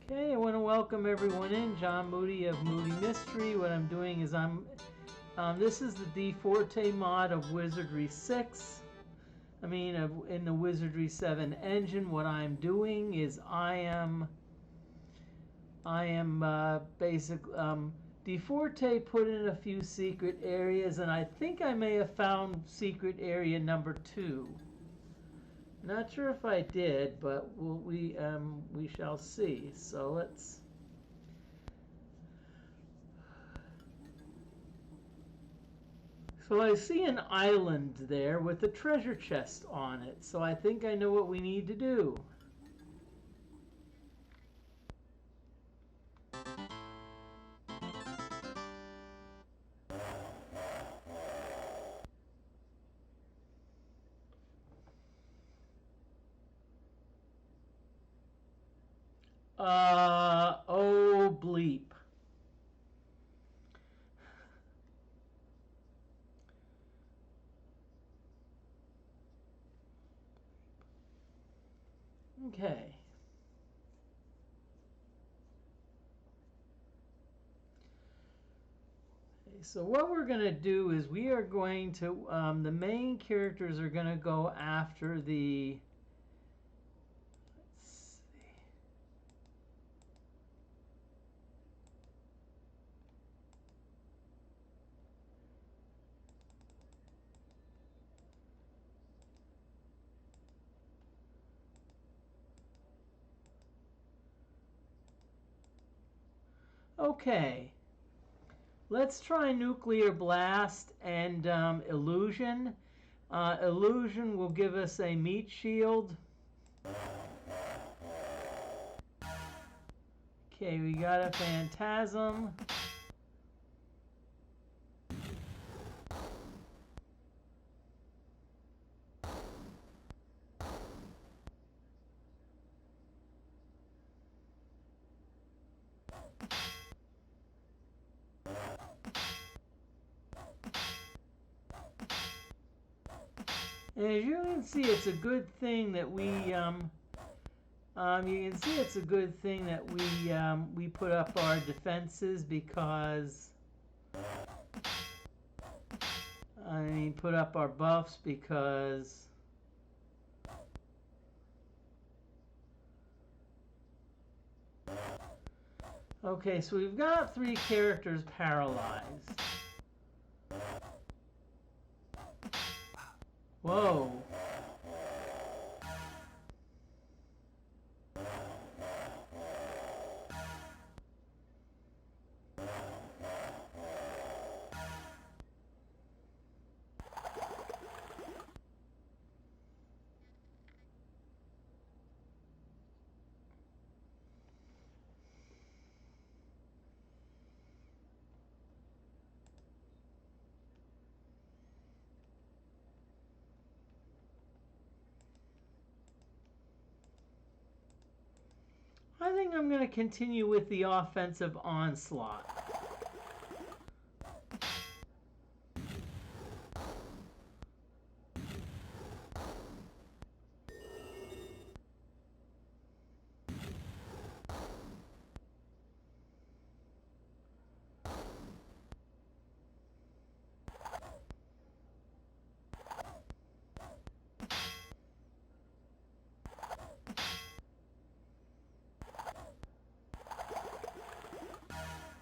Okay, I want to welcome everyone in. John Moody of Moody Mystery. What I'm doing is this is the Dfortae mod of Wizardry 6. in the Wizardry 7 engine, what I'm doing is I am Dfortae put in a few secret areas, and I think I may have found secret area number 2. Not sure if I did, but we shall see. So let's. So I see an island there with a treasure chest on it. So I think I know what we need to do. Oh bleep. Okay. So what we're going to do is we are going to, the main characters are going to go after the, let's see. Okay. Let's try Nuclear Blast and Illusion. Illusion will give us a meat shield. Okay, we got a Phantasm. And as you can see, it's a good thing that we we put up our defenses, because put up our buffs, because okay, so we've got 3 characters paralyzed. Whoa. I think I'm going to continue with the offensive onslaught.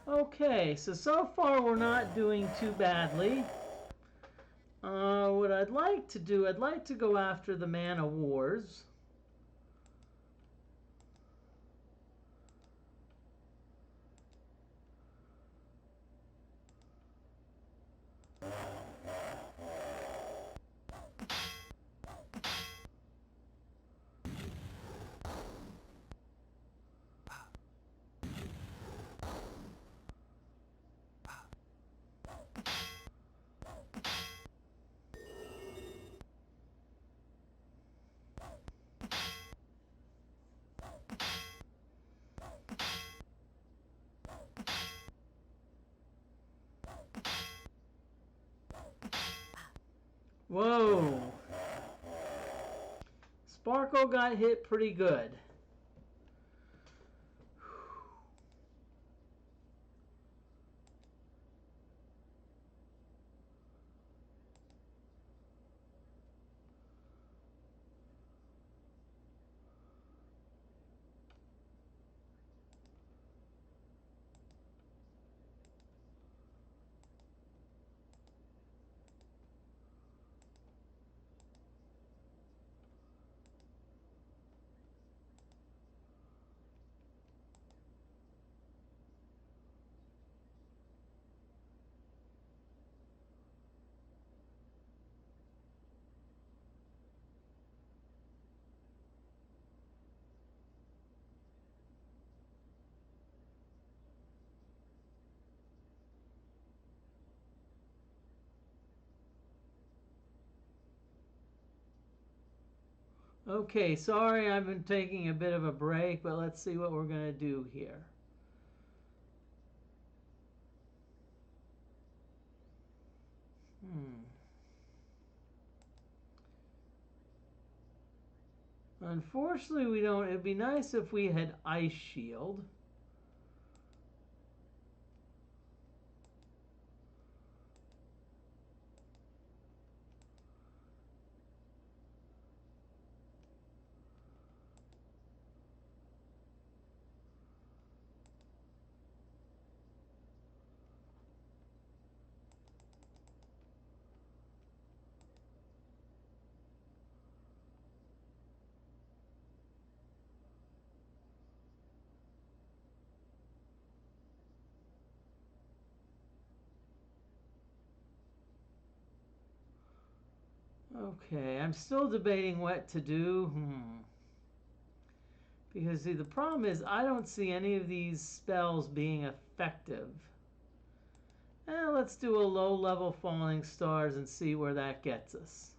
Okay, so far we're not doing too badly. What I'd like to do, I'd like to go after the Man of Wars. Whoa. Sparkle got hit pretty good. Okay, sorry I've been taking a bit of a break, but let's see what we're going to do here. Unfortunately, we don't. It'd be nice if we had Ice Shield. Okay, I'm still debating what to do. Because see, the problem is I don't see any of these spells being effective. Let's do a low-level Falling Stars and see where that gets us.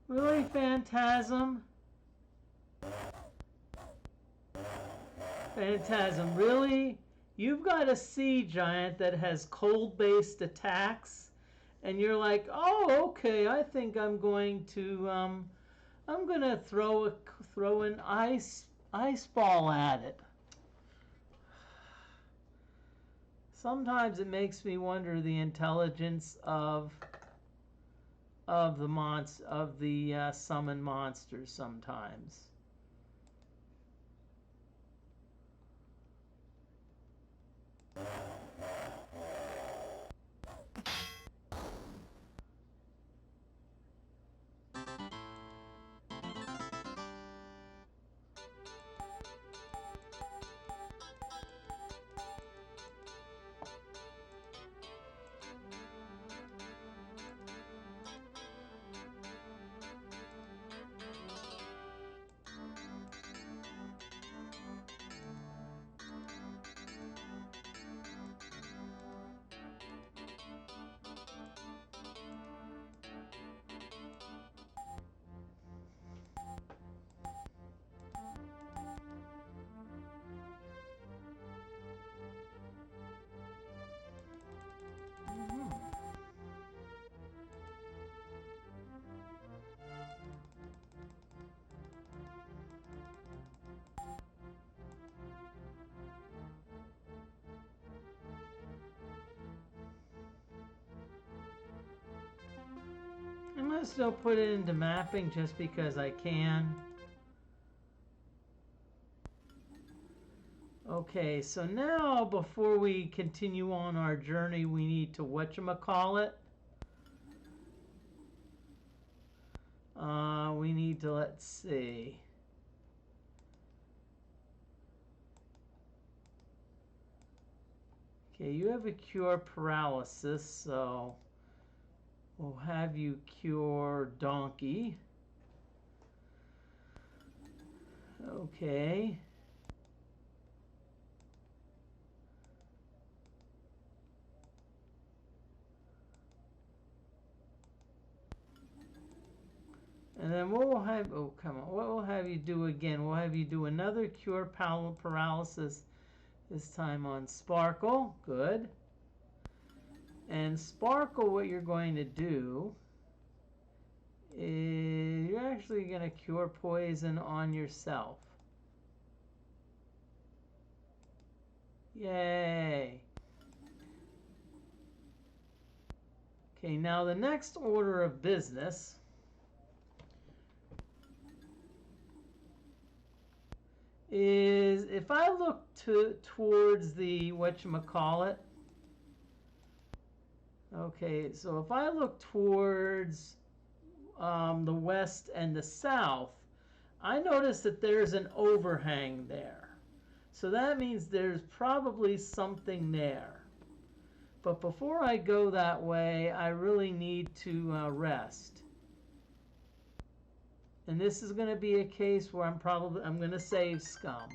Really, Phantasm? Phantasm, really? You've got a sea giant that has cold-based attacks, and you're like, oh, okay, I think I'm going to throw an ice ball at it. Sometimes it makes me wonder the intelligence of the summon monsters sometimes. I'm going to still put it into mapping just because I can. Okay, so now before we continue on our journey, we need to whatchamacallit? We need to, let's see. Okay, you have a cure paralysis, so we'll have you cure Donkey. Okay. And then what we'll have, oh come on, what we'll have you do again, we'll have you do another cure paralysis, this time on Sparkle, good. And Sparkle, what you're going to do is you're actually going to cure poison on yourself. Yay. Okay, now the next order of business is if I look towards the whatchamacallit. Okay, so if I look towards the west and the south, I notice that there's an overhang there. So that means there's probably something there. But before I go that way, I really need to rest. And this is going to be a case where I'm going to save scum.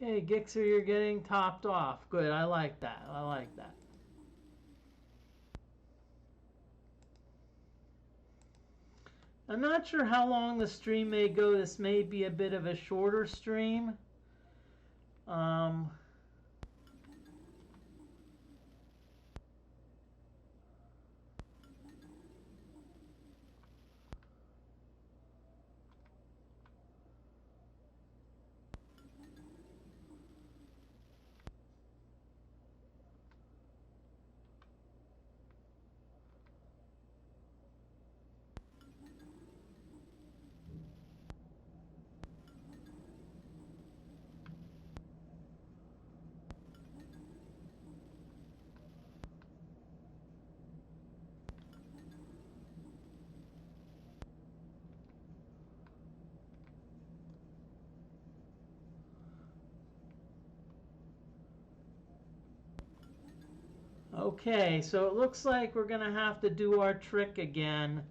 Okay, Gixxer, you're getting topped off. Good, I like that. I like that. I'm not sure how long the stream may go. This may be a bit of a shorter stream. Okay, so it looks like we're going to have to do our trick again.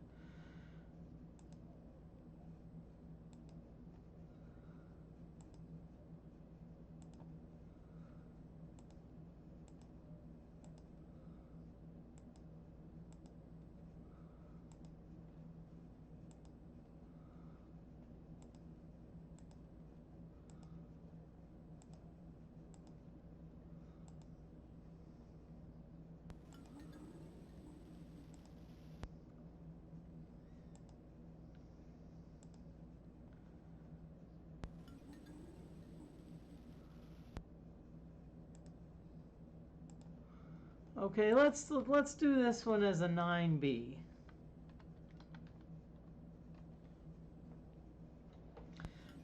Okay, let's do this one as a 9B.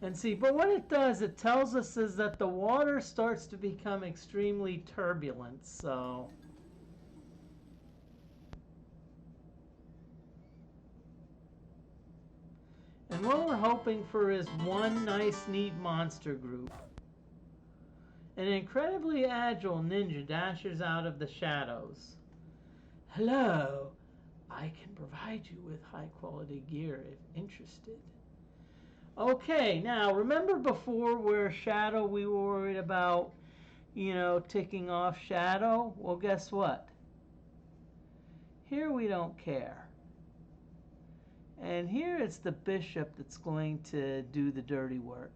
And see, but what it does, it tells us is that the water starts to become extremely turbulent, so. And what we're hoping for is one nice, neat monster group. An incredibly agile ninja dashes out of the shadows. Hello, I can provide you with high-quality gear if interested. Okay, now remember before where Shadow we were worried about, ticking off Shadow? Well, guess what? Here we don't care. And here it's the bishop that's going to do the dirty work.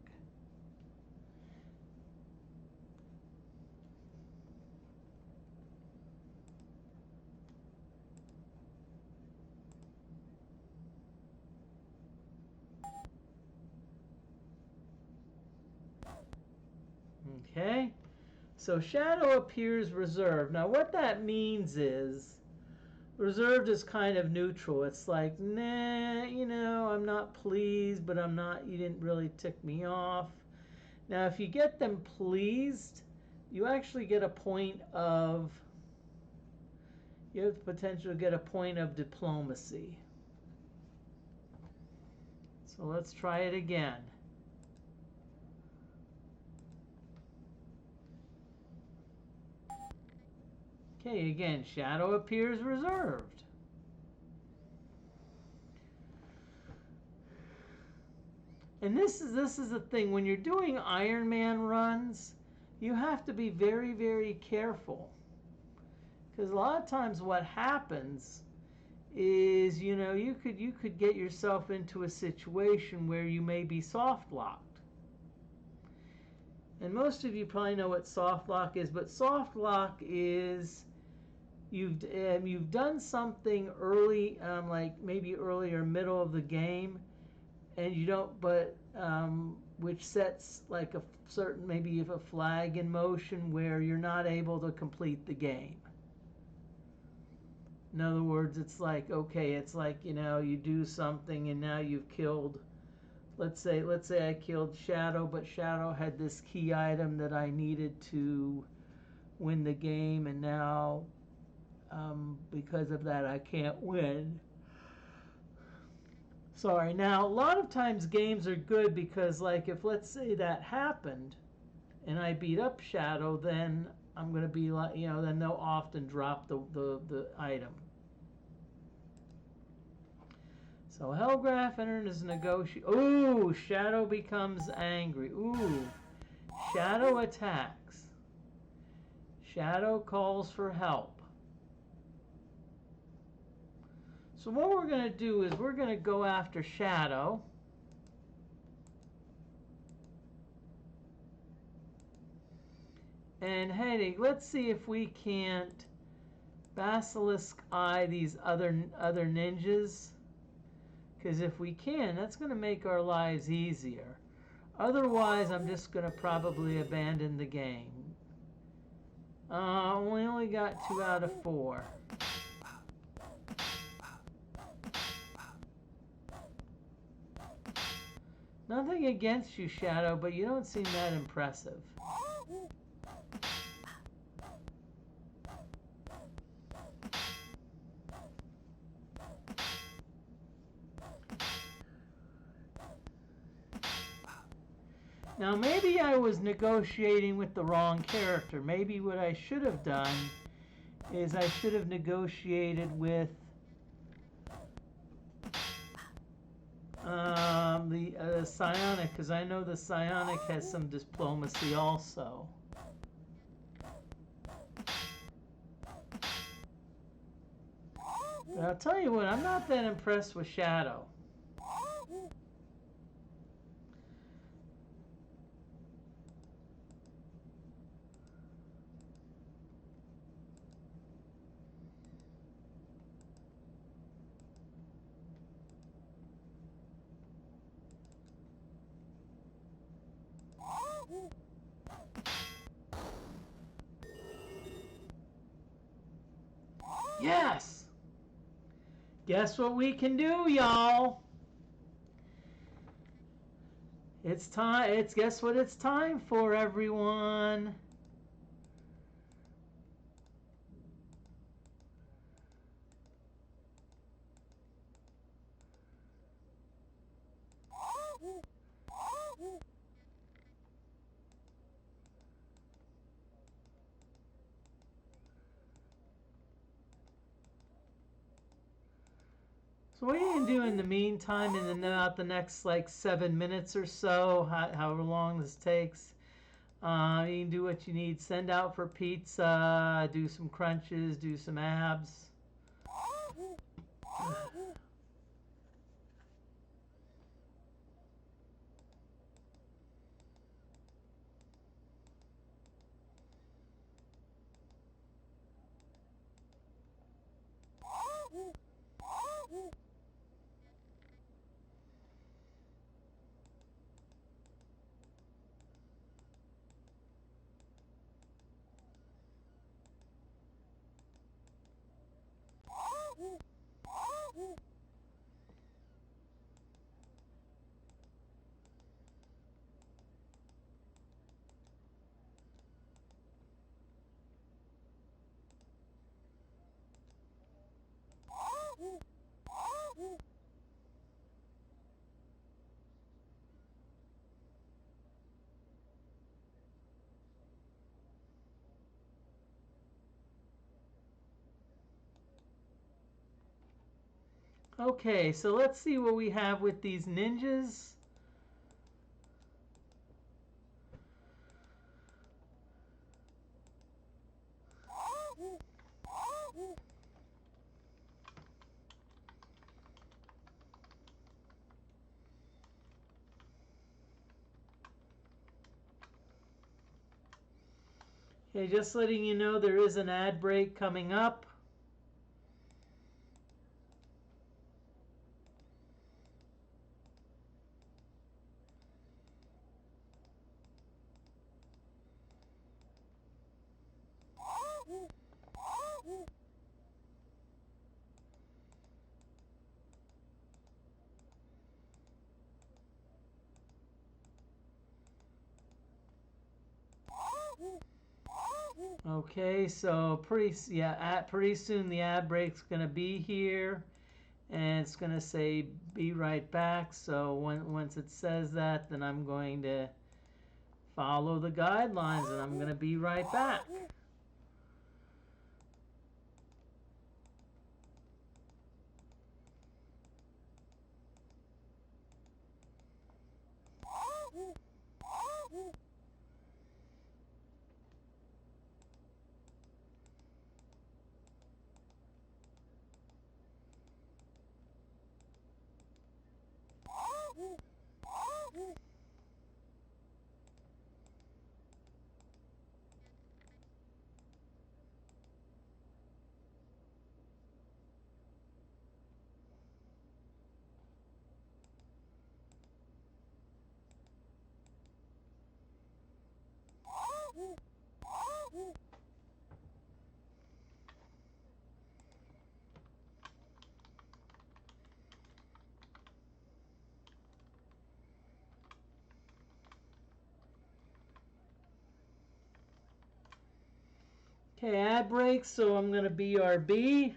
Okay, so Shadow appears reserved. Now what that means is, reserved is kind of neutral. It's like, nah, I'm not pleased, but I'm not, you didn't really tick me off. Now if you get them pleased, you actually get a point of, you have the potential to get a point of diplomacy. So let's try it again. Okay, again, Shadow appears reserved. And this is the thing, when you're doing Iron Man runs, you have to be very, very careful. Because a lot of times what happens is, you could get yourself into a situation where you may be soft locked. And most of you probably know what soft lock is, but soft lock is you've done something early, like maybe early or middle of the game, and you don't, but which sets like a certain, maybe a flag in motion where you're not able to complete the game. In other words, it's like, okay, it's like, you know, you do something and now you've killed, let's say I killed Shadow, but Shadow had this key item that I needed to win the game, and now because of that I can't win. Sorry. Now, a lot of times games are good because, like, if let's say that happened and I beat up Shadow, then I'm going to be like, you know, then they'll often drop the item. So Hellgraph enters negotiate. Ooh, Shadow becomes angry. Ooh, Shadow attacks. Shadow calls for help. So what we're going to do is we're going to go after Shadow. And hey, let's see if we can't Basilisk Eye these other ninjas. Because if we can, that's going to make our lives easier. Otherwise, I'm just going to probably abandon the game. We only got 2 out of 4. Nothing against you, Shadow, but you don't seem that impressive. Now, maybe I was negotiating with the wrong character. Maybe what I should have done is I should have negotiated with the Psionic, because I know the Psionic has some diplomacy also. But I'll tell you what, I'm not that impressed with Shadow. Yes! Guess what we can do, y'all? It's time. Guess what it's time for, everyone? So what are you going to do in the meantime, in about the next like 7 minutes or so, however long this takes? You can do what you need. Send out for pizza, do some crunches, do some abs. Okay, so let's see what we have with these ninjas. Okay, just letting you know there is an ad break coming up. Okay, so pretty soon the ad break's gonna be here, and it's gonna say be right back. So once it says that, then I'm going to follow the guidelines, and I'm gonna be right back. Okay, ad break, so I'm gonna BRB.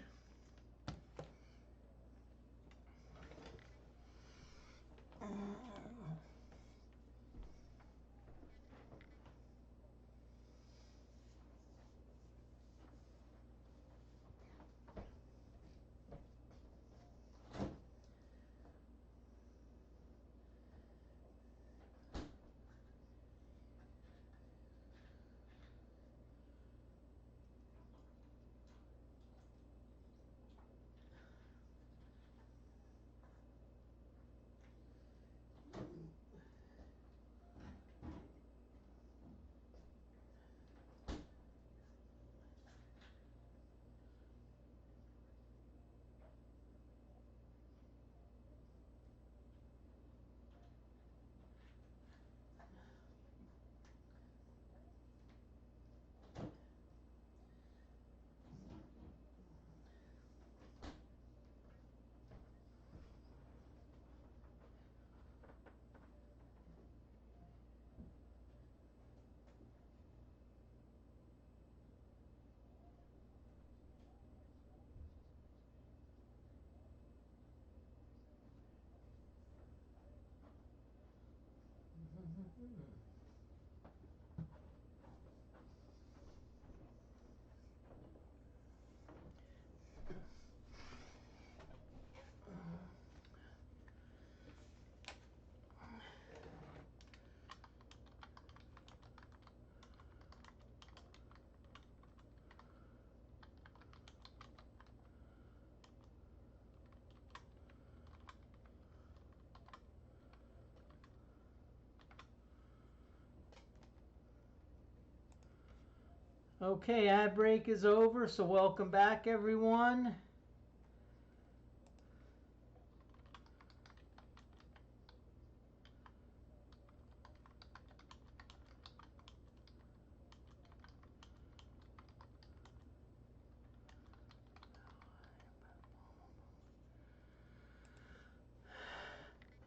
Okay, ad break is over, so welcome back, everyone.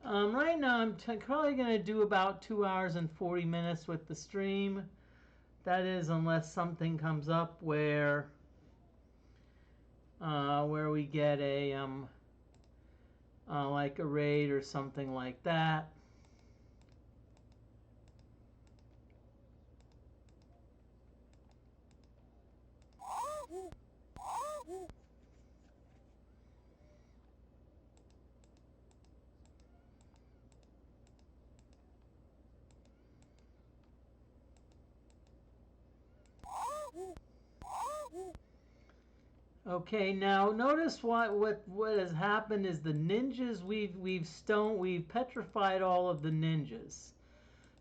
Right now, I'm probably going to do about 2 hours and 40 minutes with the stream. That is, unless something comes up where we get a like a raid or something like that. Okay, now notice what has happened is the ninjas we've petrified all of the ninjas.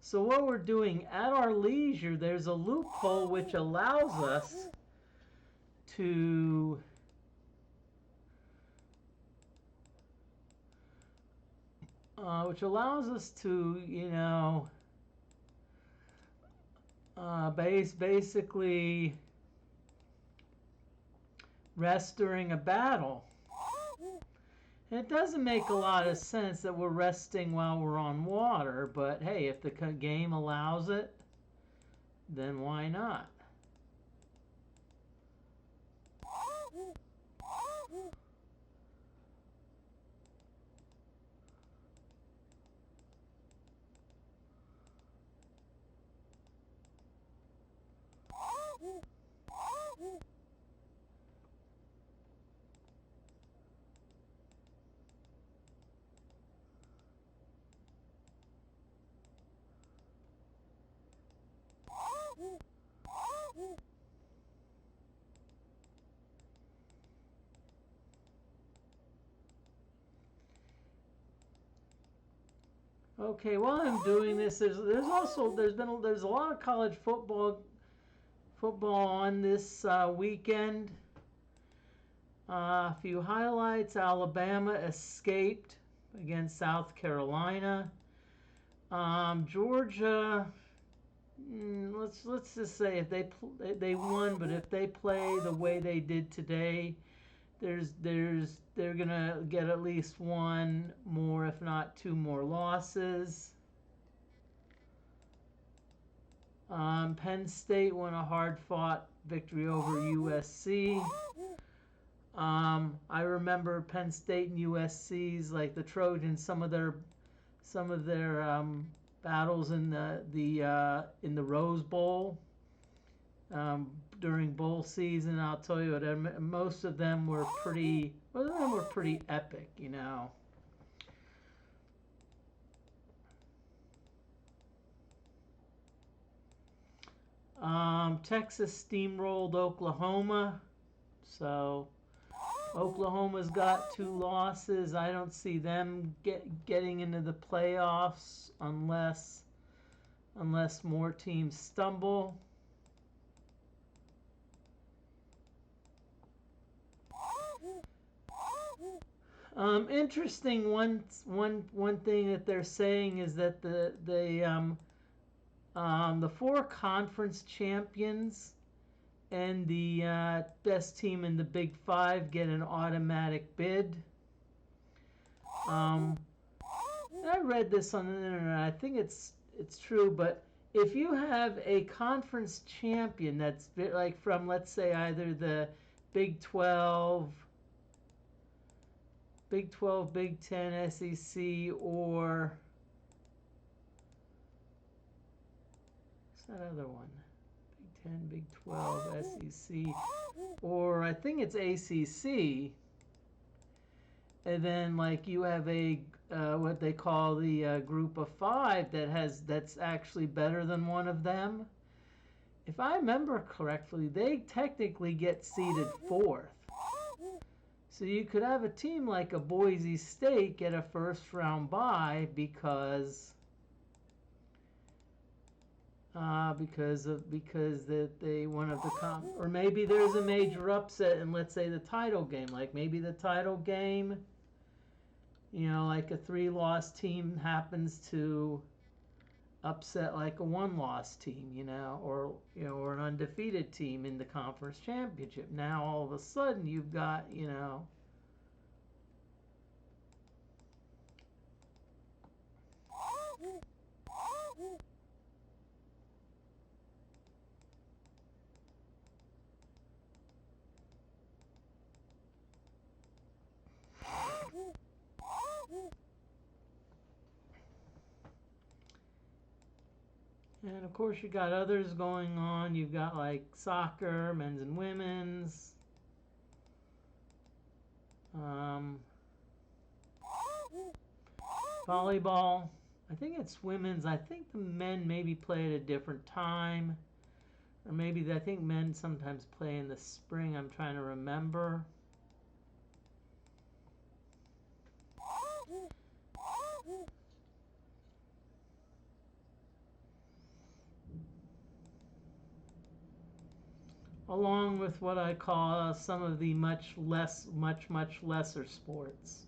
So what we're doing at our leisure, there's a loophole which allows us to you know, basically rest during a battle. And it doesn't make a lot of sense that we're resting while we're on water, but hey, if the game allows it, then why not? Okay, while I'm doing this, there's a lot of college football on this weekend. A few highlights: Alabama escaped against South Carolina. Georgia, let's just say if they won, but if they play the way they did today, they're gonna get at least one more, if not two more losses. Penn State won a hard-fought victory over USC. I remember Penn State and USC's, like the Trojans, some of their battles in the Rose Bowl during bowl season. I'll tell you what, most of them were pretty epic, you know. Texas steamrolled Oklahoma, so Oklahoma's got 2 losses. I don't see them getting into the playoffs unless more teams stumble. Interesting. One thing that they're saying is that the 4 conference champions and the best team in the Big 5 get an automatic bid. I read this on the internet. I think it's true, but if you have a conference champion that's like from, let's say, either the Big 12, Big 10, SEC, or what's that other one? Big 10, Big 12, SEC, or I think it's ACC. And then, like, you have a what they call the group of 5 that's actually better than one of them. If I remember correctly, they technically get seeded 4th. So you could have a team like a Boise State get a first round bye because they one of the or maybe there's a major upset in, let's say, the title game. Like maybe the title game, you know, like a 3-loss team happens to upset like a 1-loss team, you know, or an undefeated team in the conference championship. Now all of a sudden you've got, you know, and of course you got others going on. You've got like soccer, men's and women's. Volleyball. I think it's women's. I think the men maybe play at a different time. Or maybe I think men sometimes play in the spring. I'm trying to remember. Along with what I call some of the much lesser sports.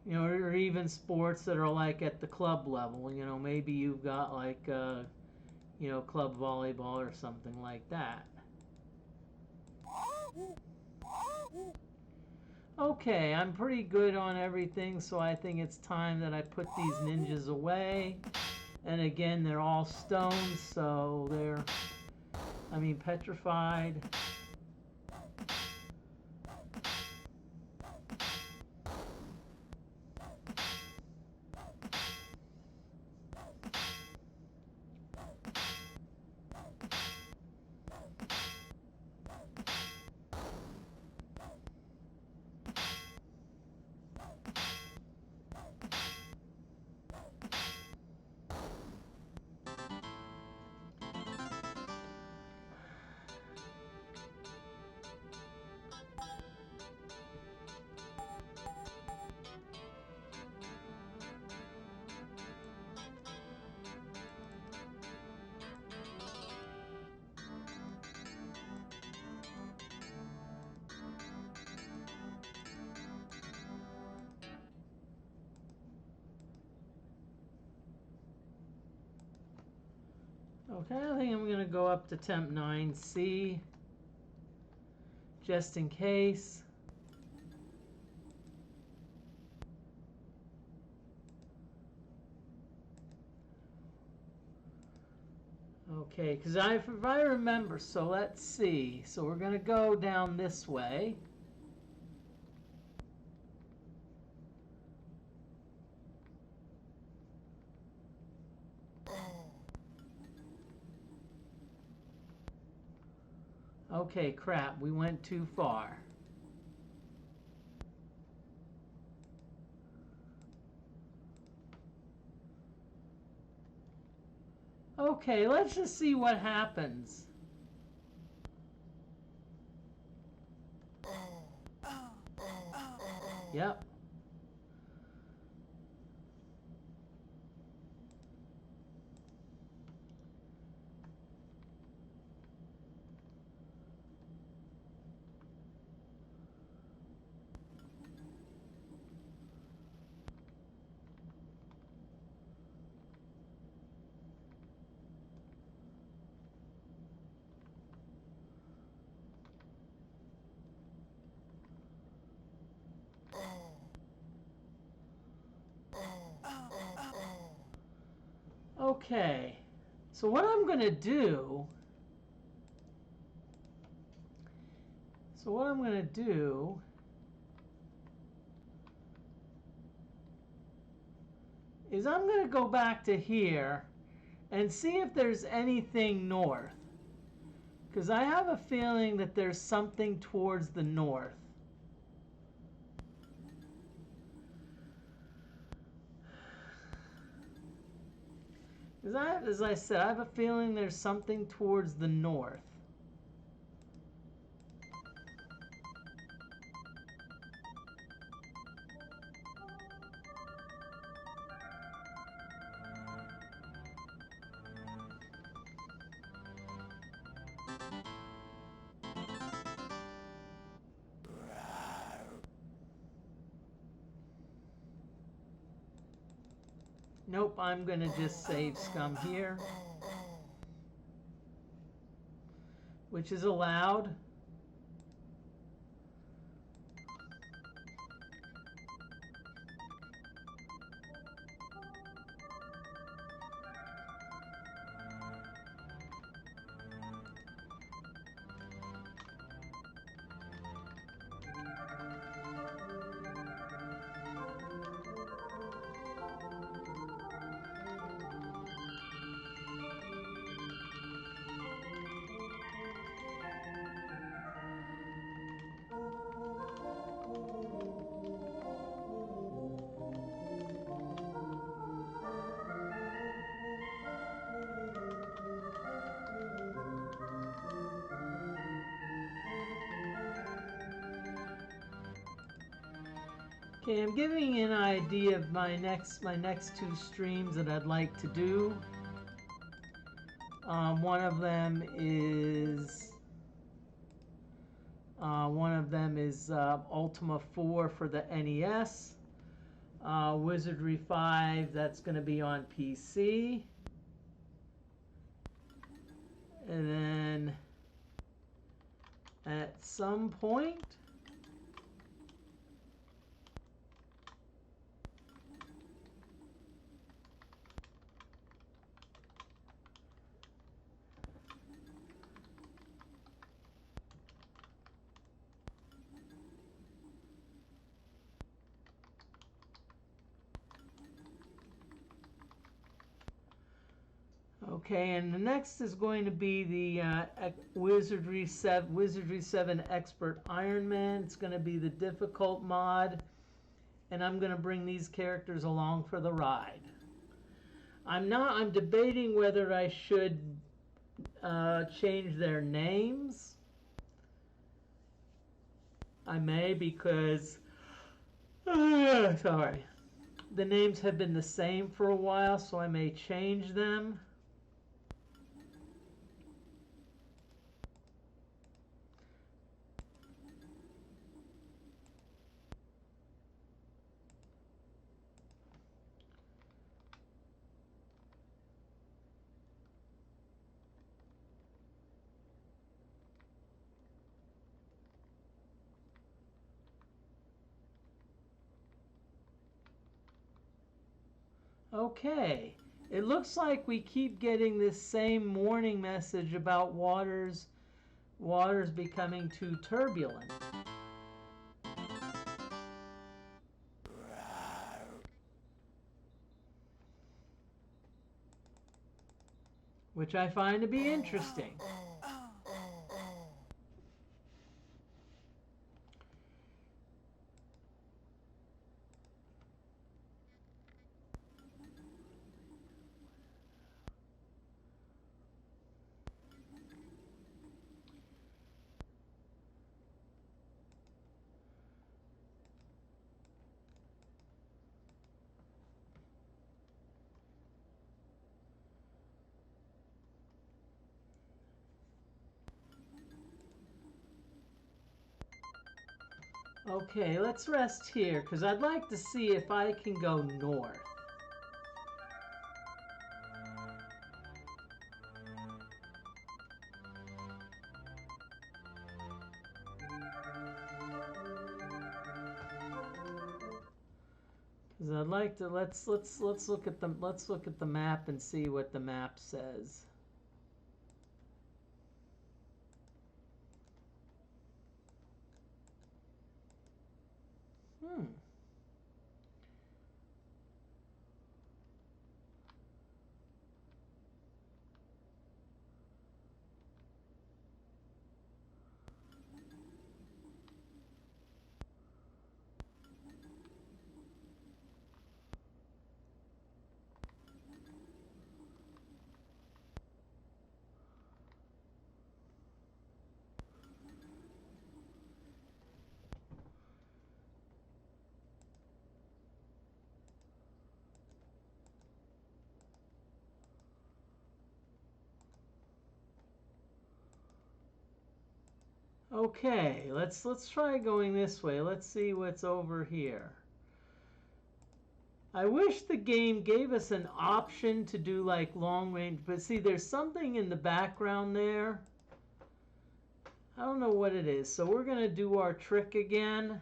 You know, or even sports that are like at the club level. You know, maybe you've got like, you know, club volleyball or something like that. Okay, I'm pretty good on everything, so I think it's time that I put these ninjas away. And again, they're all stones, so they're, petrified. Okay, I think I'm going to go up to temp 9C, just in case. Okay, because if I remember, so let's see. So we're going to go down this way. Okay, crap, we went too far. Okay, let's just see what happens. Yep. Okay, so what I'm going to do, is I'm going to go back to here and see if there's anything north. Because I have a feeling that there's something towards the north. As I said, I have a feeling there's something towards the north. Nope, I'm going to just save scum here, which is allowed. Okay, I'm giving you an idea of my next two streams that I'd like to do. One of them is Ultima 4 for the NES. Wizardry 5, that's going to be on PC. And then at some point, okay, and the next is going to be the Wizardry 7 Expert Iron Man. It's going to be the difficult mod, and I'm going to bring these characters along for the ride. I'm debating whether I should change their names. I may, because sorry, the names have been the same for a while, so I may change them. Okay, it looks like we keep getting this same warning message about waters becoming too turbulent. Which I find to be interesting. Okay, let's rest here, because I'd like to see if I can go north. Because I'd like to let's look at the map and see what the map says. Okay, let's try going this way. Let's see what's over here. I wish the game gave us an option to do like long range, but see, there's something in the background there. I don't know what it is, so we're gonna do our trick again.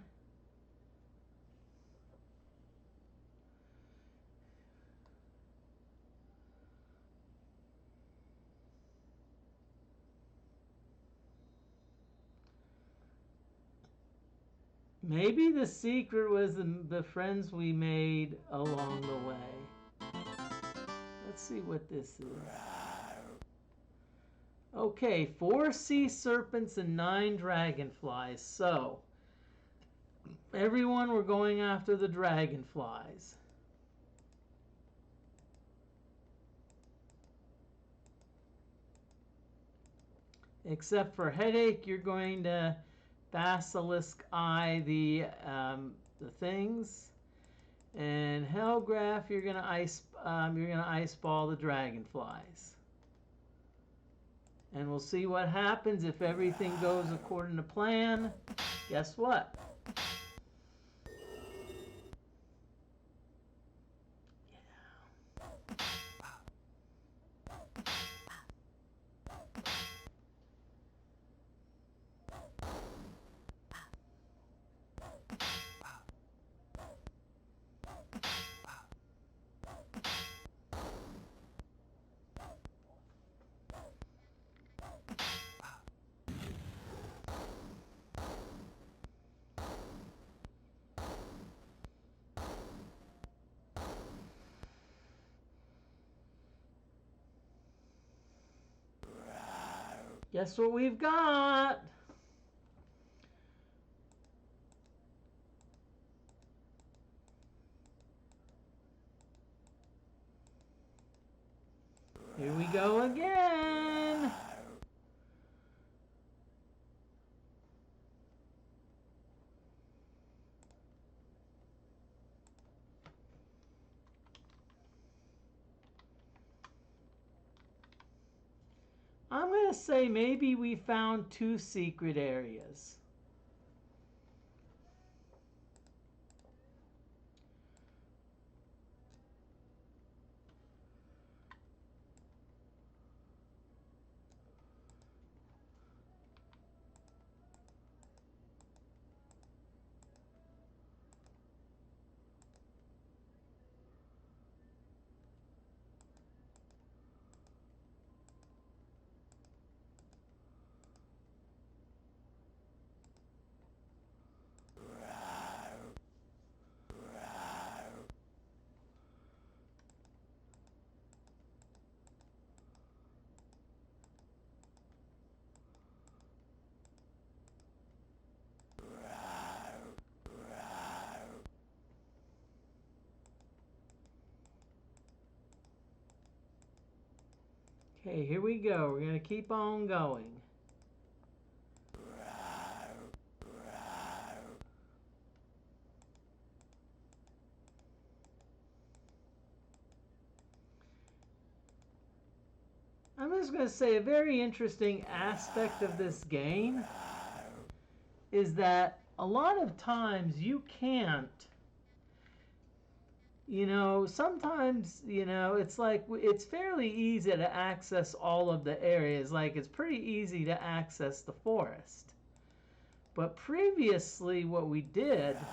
Maybe the secret was the friends we made along the way. Let's see what this is. Okay, 4 sea serpents and 9 dragonflies. So, everyone, we're going after the dragonflies. Except for Headache, you're going to Basilisk Eye the things, and Hellgraph, you're gonna ice ball the dragonflies. And we'll see what happens if everything goes according to plan. Guess what? Guess what we've got? Here we go again. I'm going to say maybe we found 2 secret areas. Okay, here we go. We're going to keep on going. I'm just going to say a very interesting aspect of this game is that a lot of times you can't, sometimes, it's like it's fairly easy to access all of the areas. Like it's pretty easy to access the forest. But previously what we did,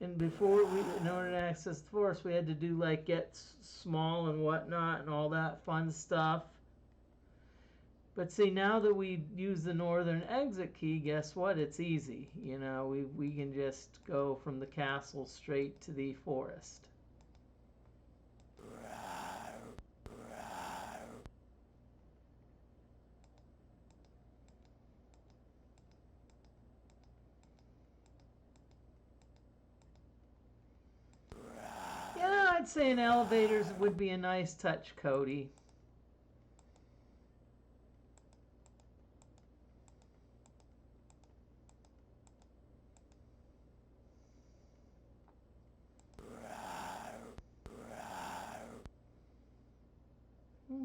and before in order to access the forest, we had to do like get small and whatnot and all that fun stuff. But see, now that we use the northern exit key, guess what? It's easy. We can just go from the castle straight to the forest. Yeah, I'd say an elevator would be a nice touch, Cody.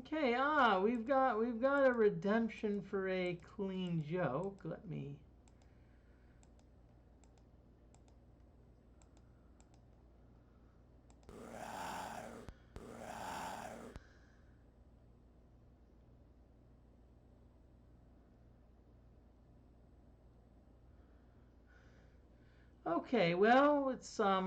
Okay, we've got a redemption for a clean joke. Let me. Okay, well, it's nah,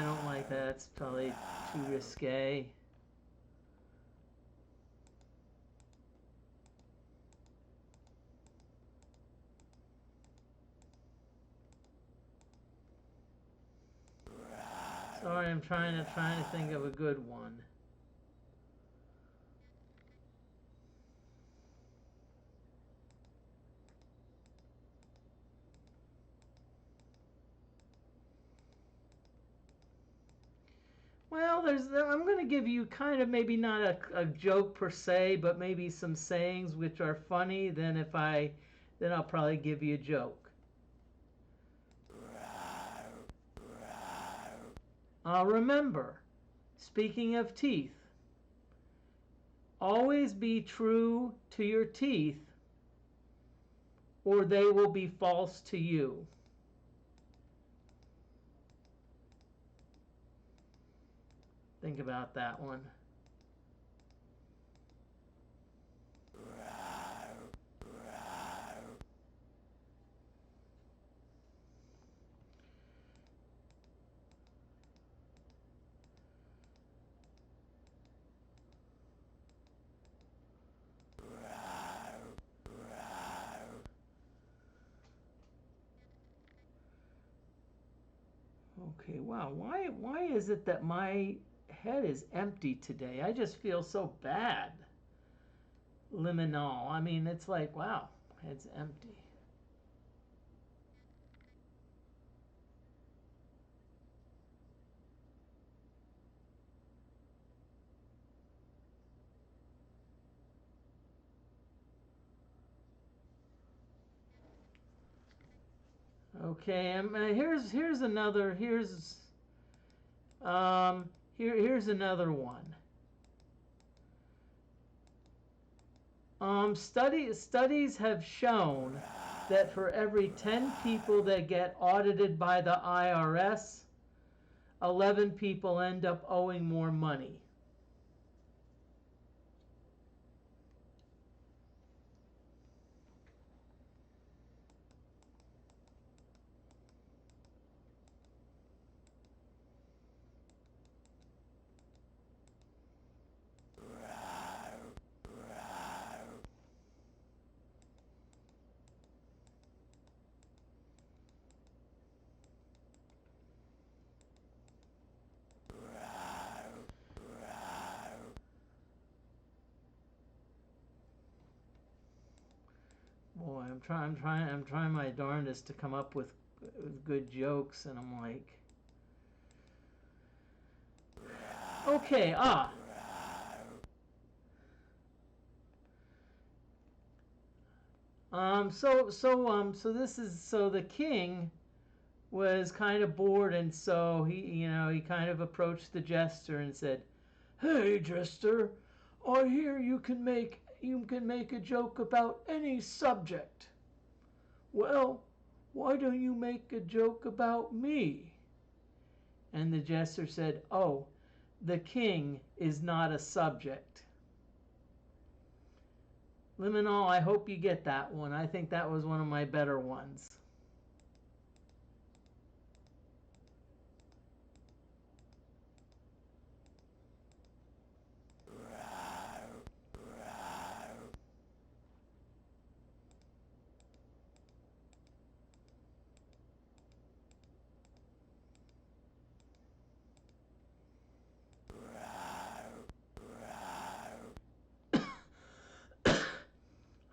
I don't like that. It's probably too risque. Sorry, I'm trying to think of a good one. Well, I'm going to give you kind of maybe not a joke per se, but maybe some sayings which are funny. Then I'll probably give you a joke. Remember, speaking of teeth, always be true to your teeth, or they will be false to you. Think about that one. Okay, wow. Why is it that my head is empty today? I just feel so bad. Liminal. I mean, it's like, wow, head's empty. Okay, here's another here's another one. Studies have shown that for every 10 people that get audited by the IRS, 11 people end up owing more money. I'm trying my darndest to come up with good jokes, and I'm like, okay, so the king was kind of bored, and so he kind of approached the jester and said, "Hey, jester, I hear you can make a joke about any subject. Well, why don't you make a joke about me?" And the jester said, "Oh, the king is not a subject." Liminal, I hope you get that one. I think that was one of my better ones.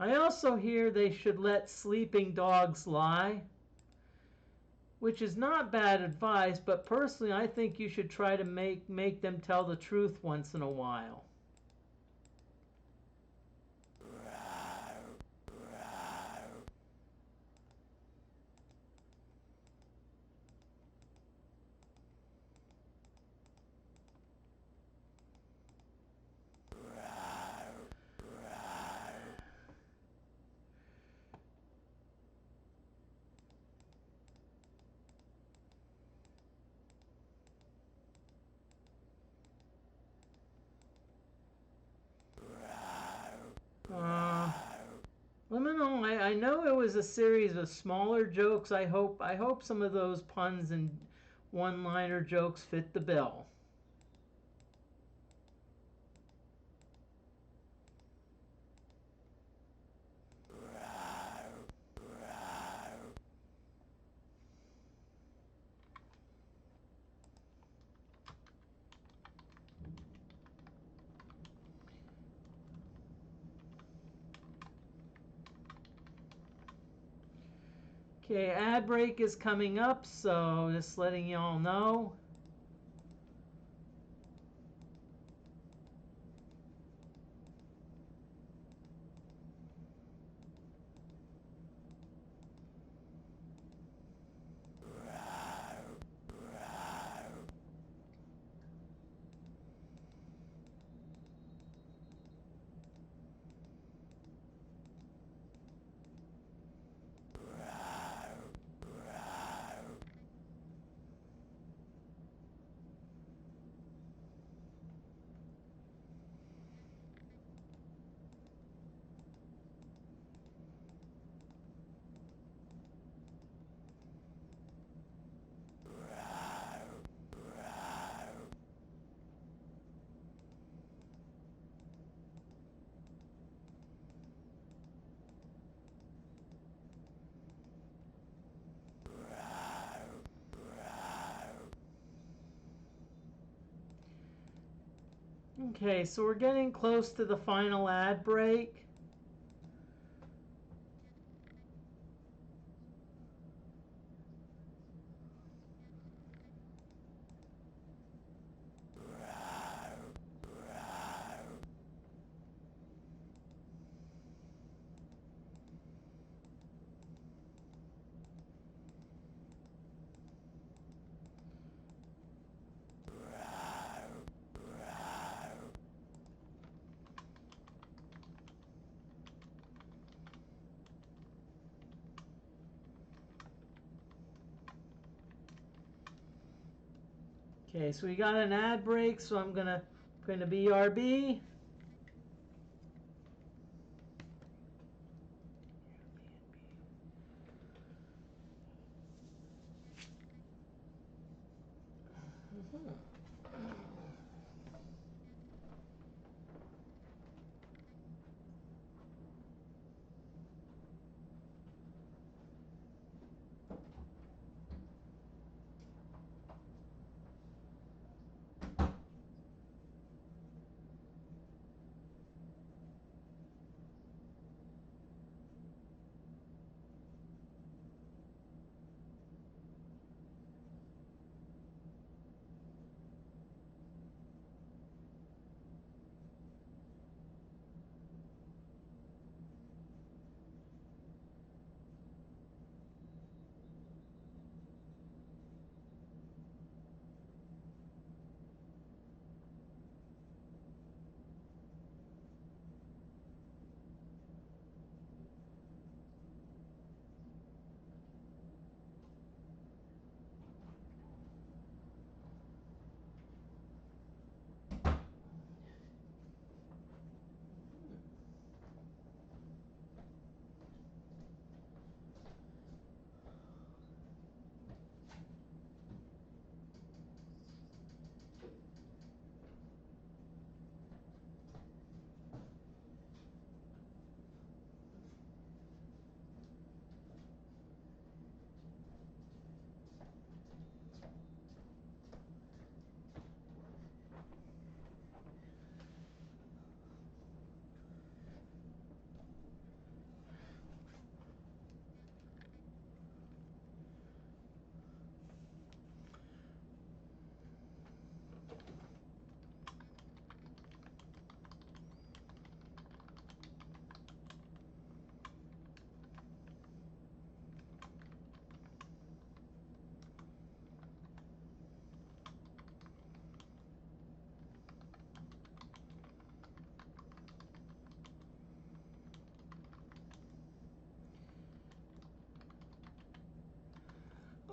I also hear they should let sleeping dogs lie, which is not bad advice, but personally I think you should try to make them tell the truth once in a while. Liminal, I know it was a series of smaller jokes. I hope some of those puns and one-liner jokes fit the bill. Okay, ad break is coming up, so just letting y'all know. Okay, so we're getting close to the final ad break. Okay, so we got an ad break, so I'm gonna BRB.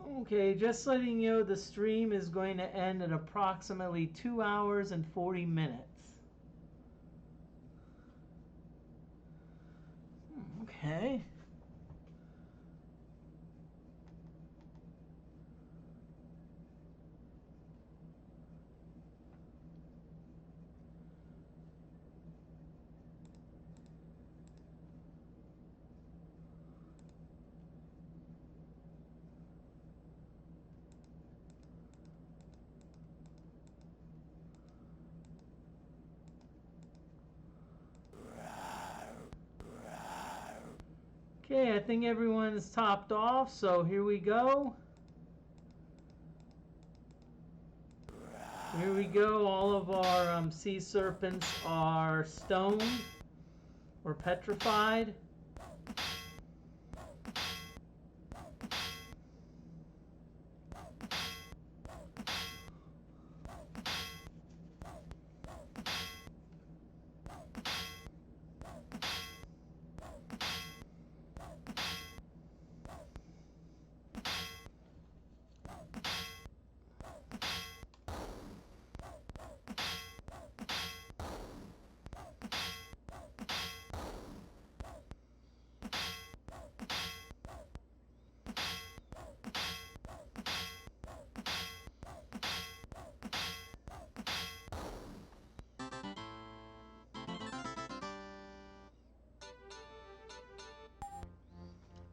Okay, just letting you know the stream is going to end at approximately 2 hours and 40 minutes. Okay. Okay, I think everyone's topped off, so here we go. Here we go. All of our sea serpents are stoned or petrified.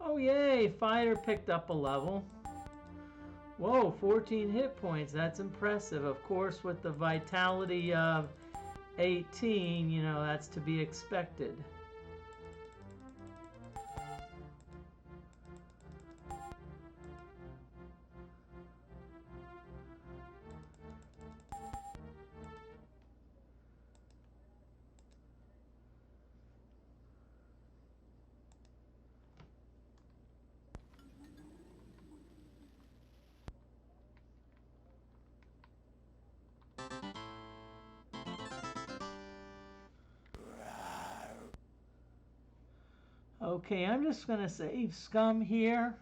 Oh yay, fighter picked up a level. Whoa, 14 hit points, that's impressive. Of course, with the vitality of 18, you know, that's to be expected. Okay, I'm just going to save scum here.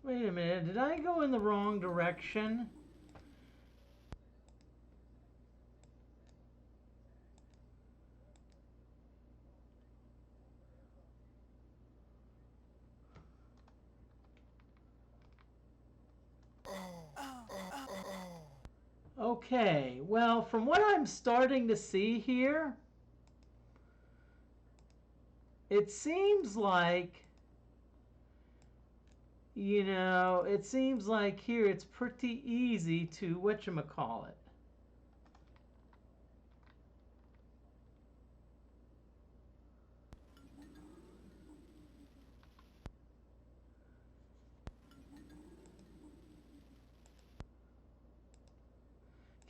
Wait a minute, did I go in the wrong direction? Okay, well, from what I'm starting to see here, it seems like, you know, it seems like here it's pretty easy to whatchamacallit.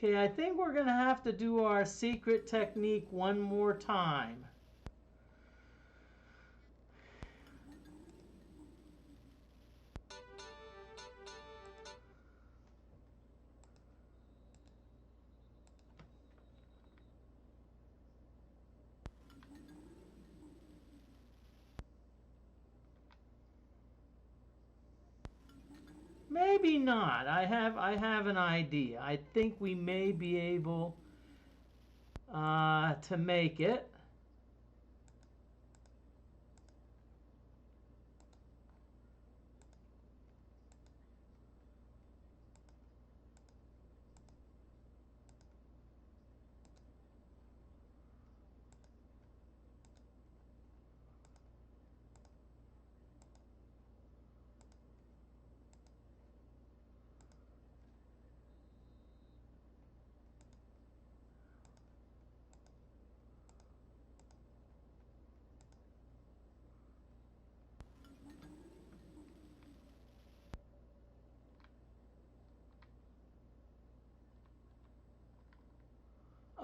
Okay, I think we're going to have to do our secret technique one more time. Maybe not. I have an idea. I think we may be able to make it.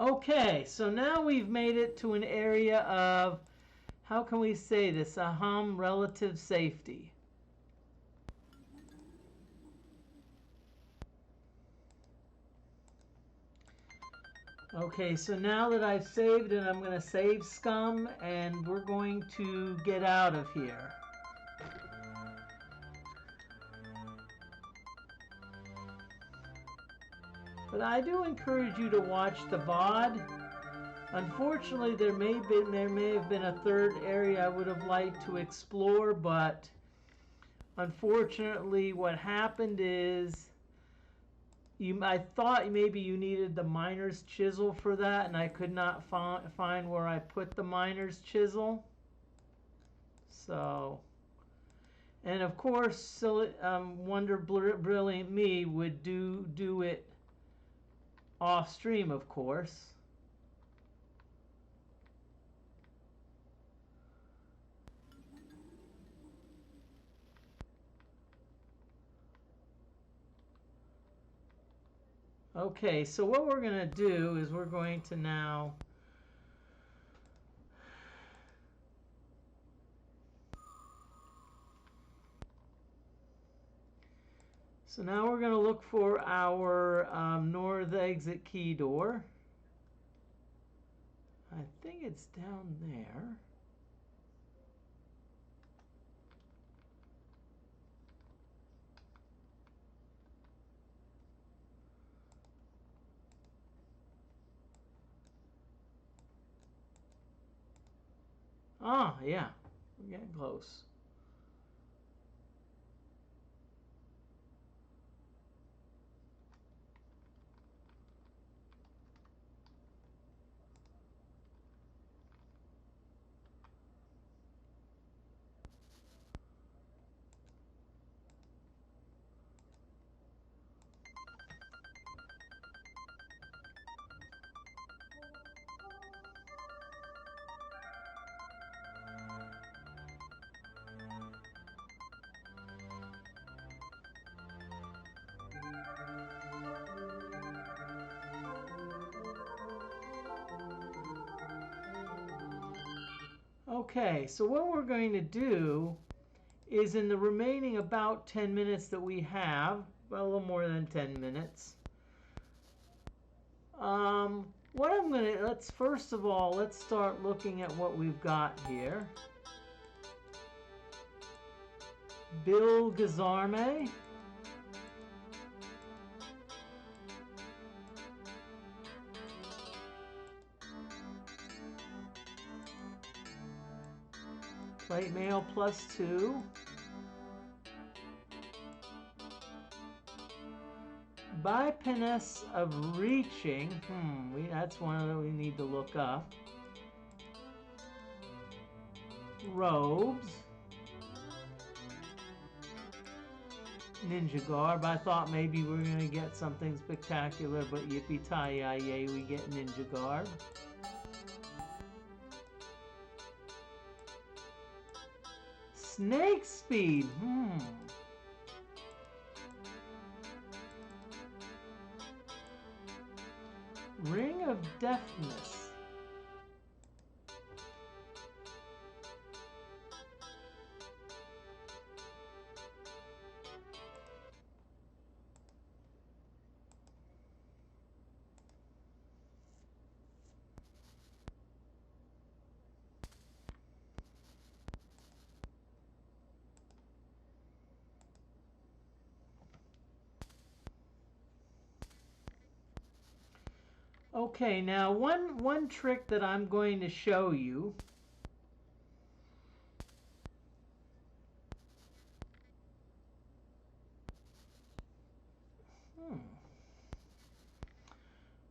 Okay, so now we've made it to an area of, how can we say this, relative safety. Okay, so now that I've saved it, I'm going to save scum, and we're going to get out of here. But I do encourage you to watch the VOD. Unfortunately, there may have been a third area I would have liked to explore, but unfortunately what happened is I thought maybe you needed the miner's chisel for that, and I could not find where I put the miner's chisel. So, and of course, Wonder Brilliant Me would do it off stream, of course. Okay, so what we're going to do is we're going to now we're going to look for our north exit key door. I think it's down there. Ah, yeah, we're getting close. Okay, so what we're going to do is, in the remaining about 10 minutes that we have, well, a little more than 10 minutes, what I'm going to, first of all, let's start looking at what we've got here. Bill Gazarme. Plate mail +2. Bypass of reaching. That's one that we need to look up. Robes. Ninja garb. I thought maybe we were going to get something spectacular, but yippee-ki-yay, we get ninja garb. Snake speed. Ring of deafness. Okay, now one trick that I'm going to show you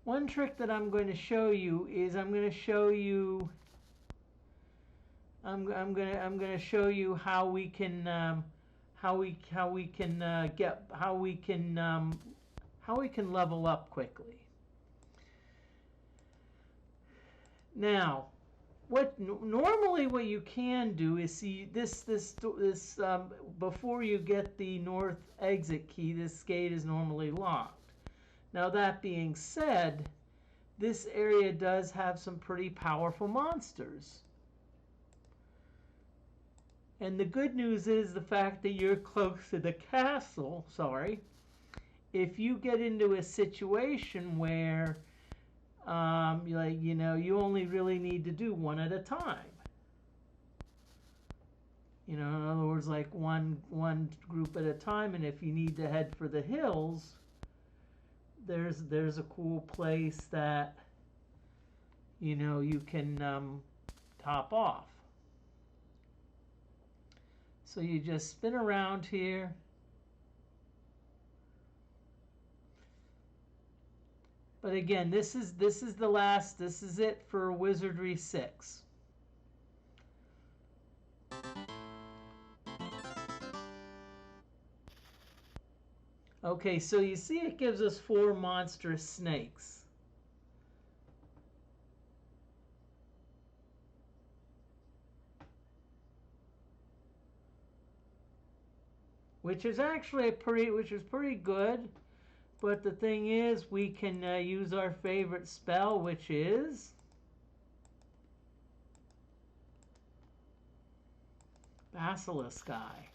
One trick that I'm going to show you is I'm going to show you how we can level up quickly. Now, normally what you can do is see this before you get the north exit key, this gate is normally locked. Now that being said, this area does have some pretty powerful monsters. And the good news is the fact that you're close to the castle, if you get into a situation where you only really need to do one at a time. In other words, like one group at a time, and if you need to head for the hills, there's a cool place that you can top off. So you just spin around here. But again, this is it for Wizardry 6. Okay, so you see it gives us 4 monstrous snakes. Which is actually pretty good. But the thing is, we can use our favorite spell, which is Basilisk Eye.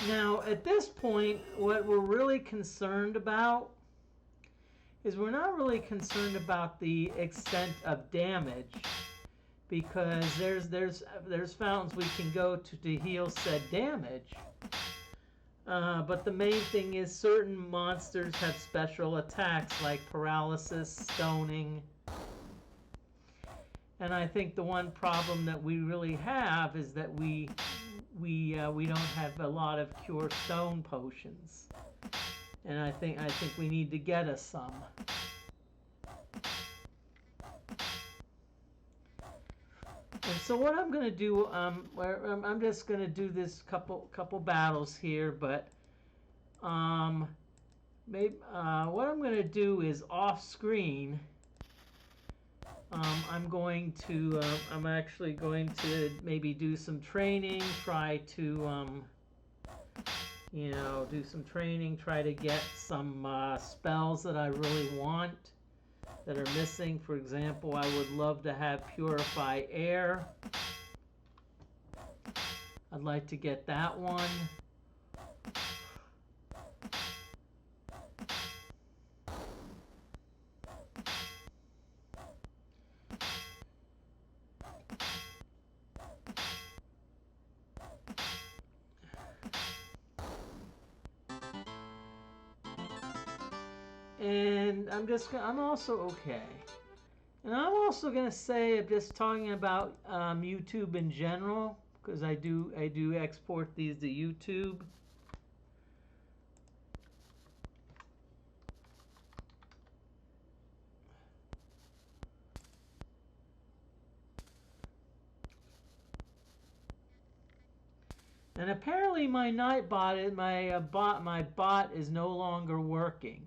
Now, at this point, what we're really concerned about is we're not really concerned about the extent of damage, because there's fountains we can go to heal said damage. But the main thing is certain monsters have special attacks like paralysis, stoning. And I think the one problem that we really have is that we don't have a lot of cure stone potions. And I think we need to get us some. And so what I'm going to do, I'm just going to do this couple battles here, but maybe what I'm going to do is off screen. I'm actually going to maybe do some training, try to do some training, try to get some spells that I really want that are missing. For example, I would love to have Purify Air. I'd like to get that one. And I'm also okay. And I'm also going to say, I'm just talking about YouTube in general, because I do export these to YouTube. And apparently my my bot is no longer working.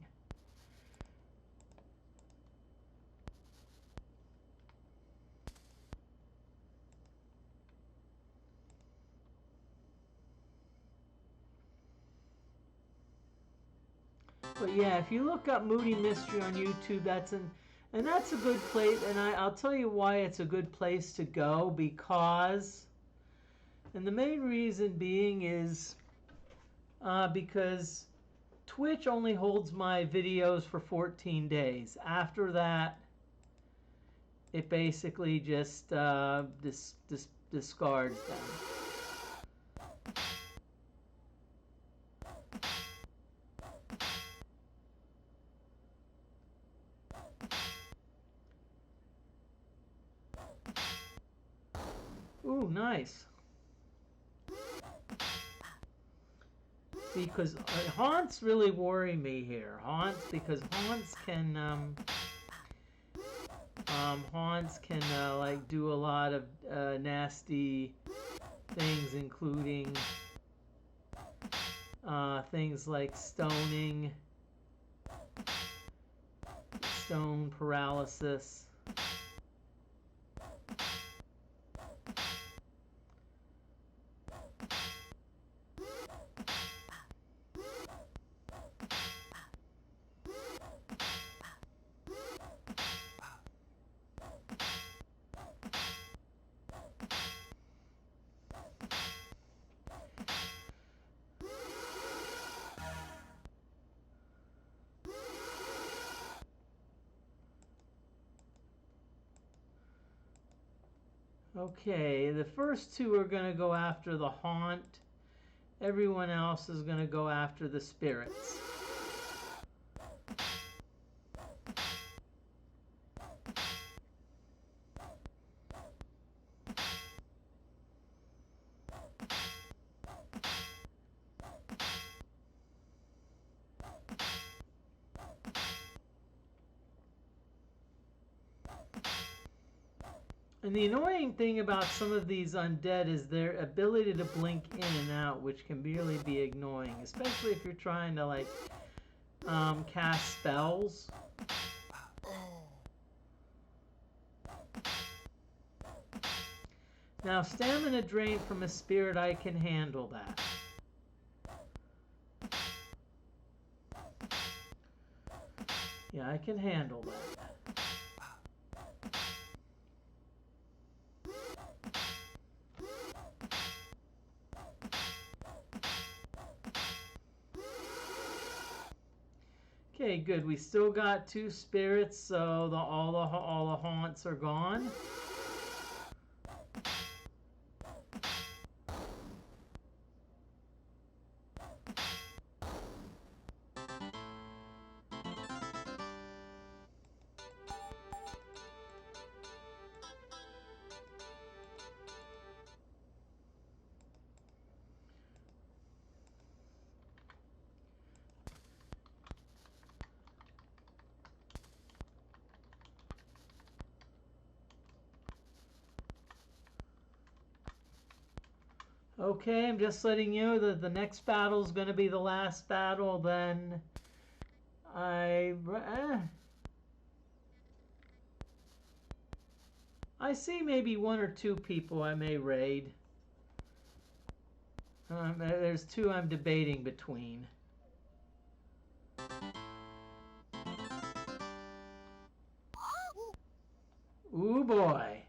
But yeah, if you look up Moody Mystery on YouTube, that's a good place. And I'll tell you why it's a good place to go, because, and the main reason being is because Twitch only holds my videos for 14 days. After that, it basically just discards them. Ooh, nice. Because haunts really worry me here. Because haunts can like do a lot of nasty things, including things like stoning, stone paralysis. Okay, the first two are going to go after the haunt. Everyone else is going to go after the spirits. And the annoying thing about some of these undead is their ability to blink in and out, which can really be annoying, especially if you're trying to like cast spells. Now, stamina drain from a spirit, I can handle that. Yeah, I can handle that. Okay, good. We still got 2 spirits, so all the haunts are gone. Okay, I'm just letting you know that the next battle is going to be the last battle. Then I see maybe 1 or 2 people I may raid. There's 2 I'm debating between. Ooh boy.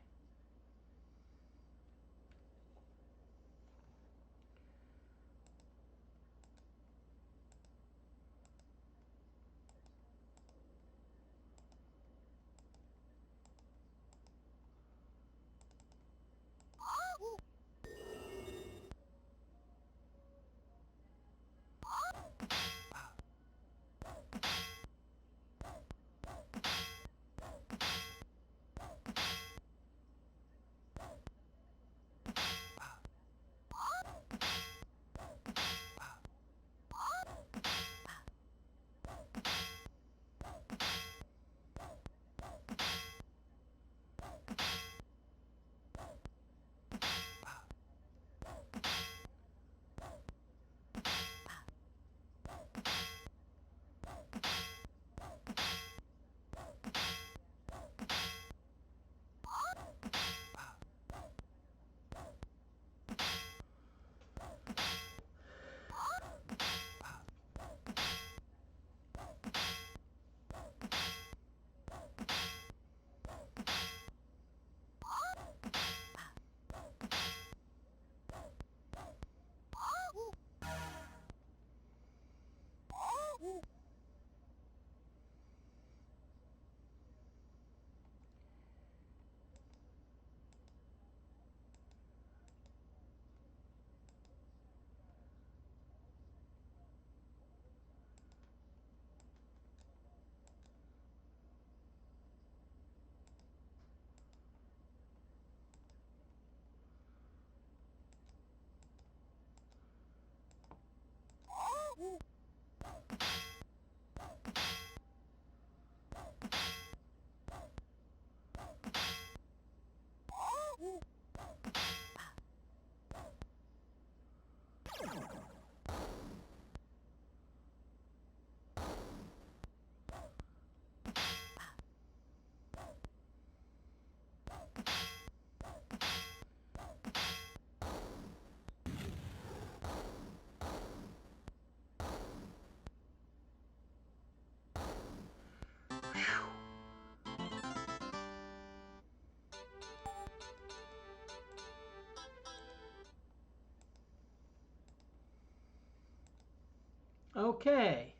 Okay.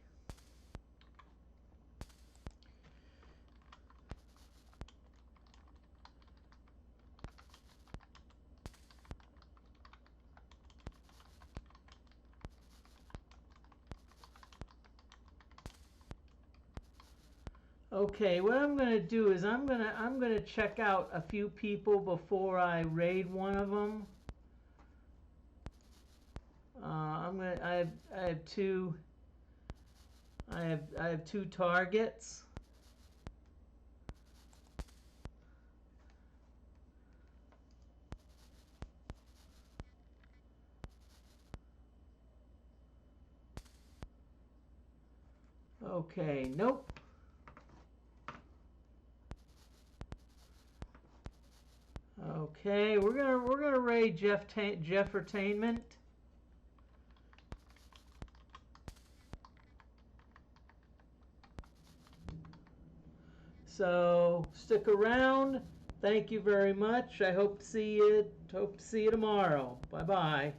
Okay, what I'm going to do is I'm going to check out a few people before I raid one of them. I have two. I have two targets. Okay, nope. Okay, we're gonna raid Dfortainment. So stick around. Thank you very much. I hope to see you tomorrow. Bye bye.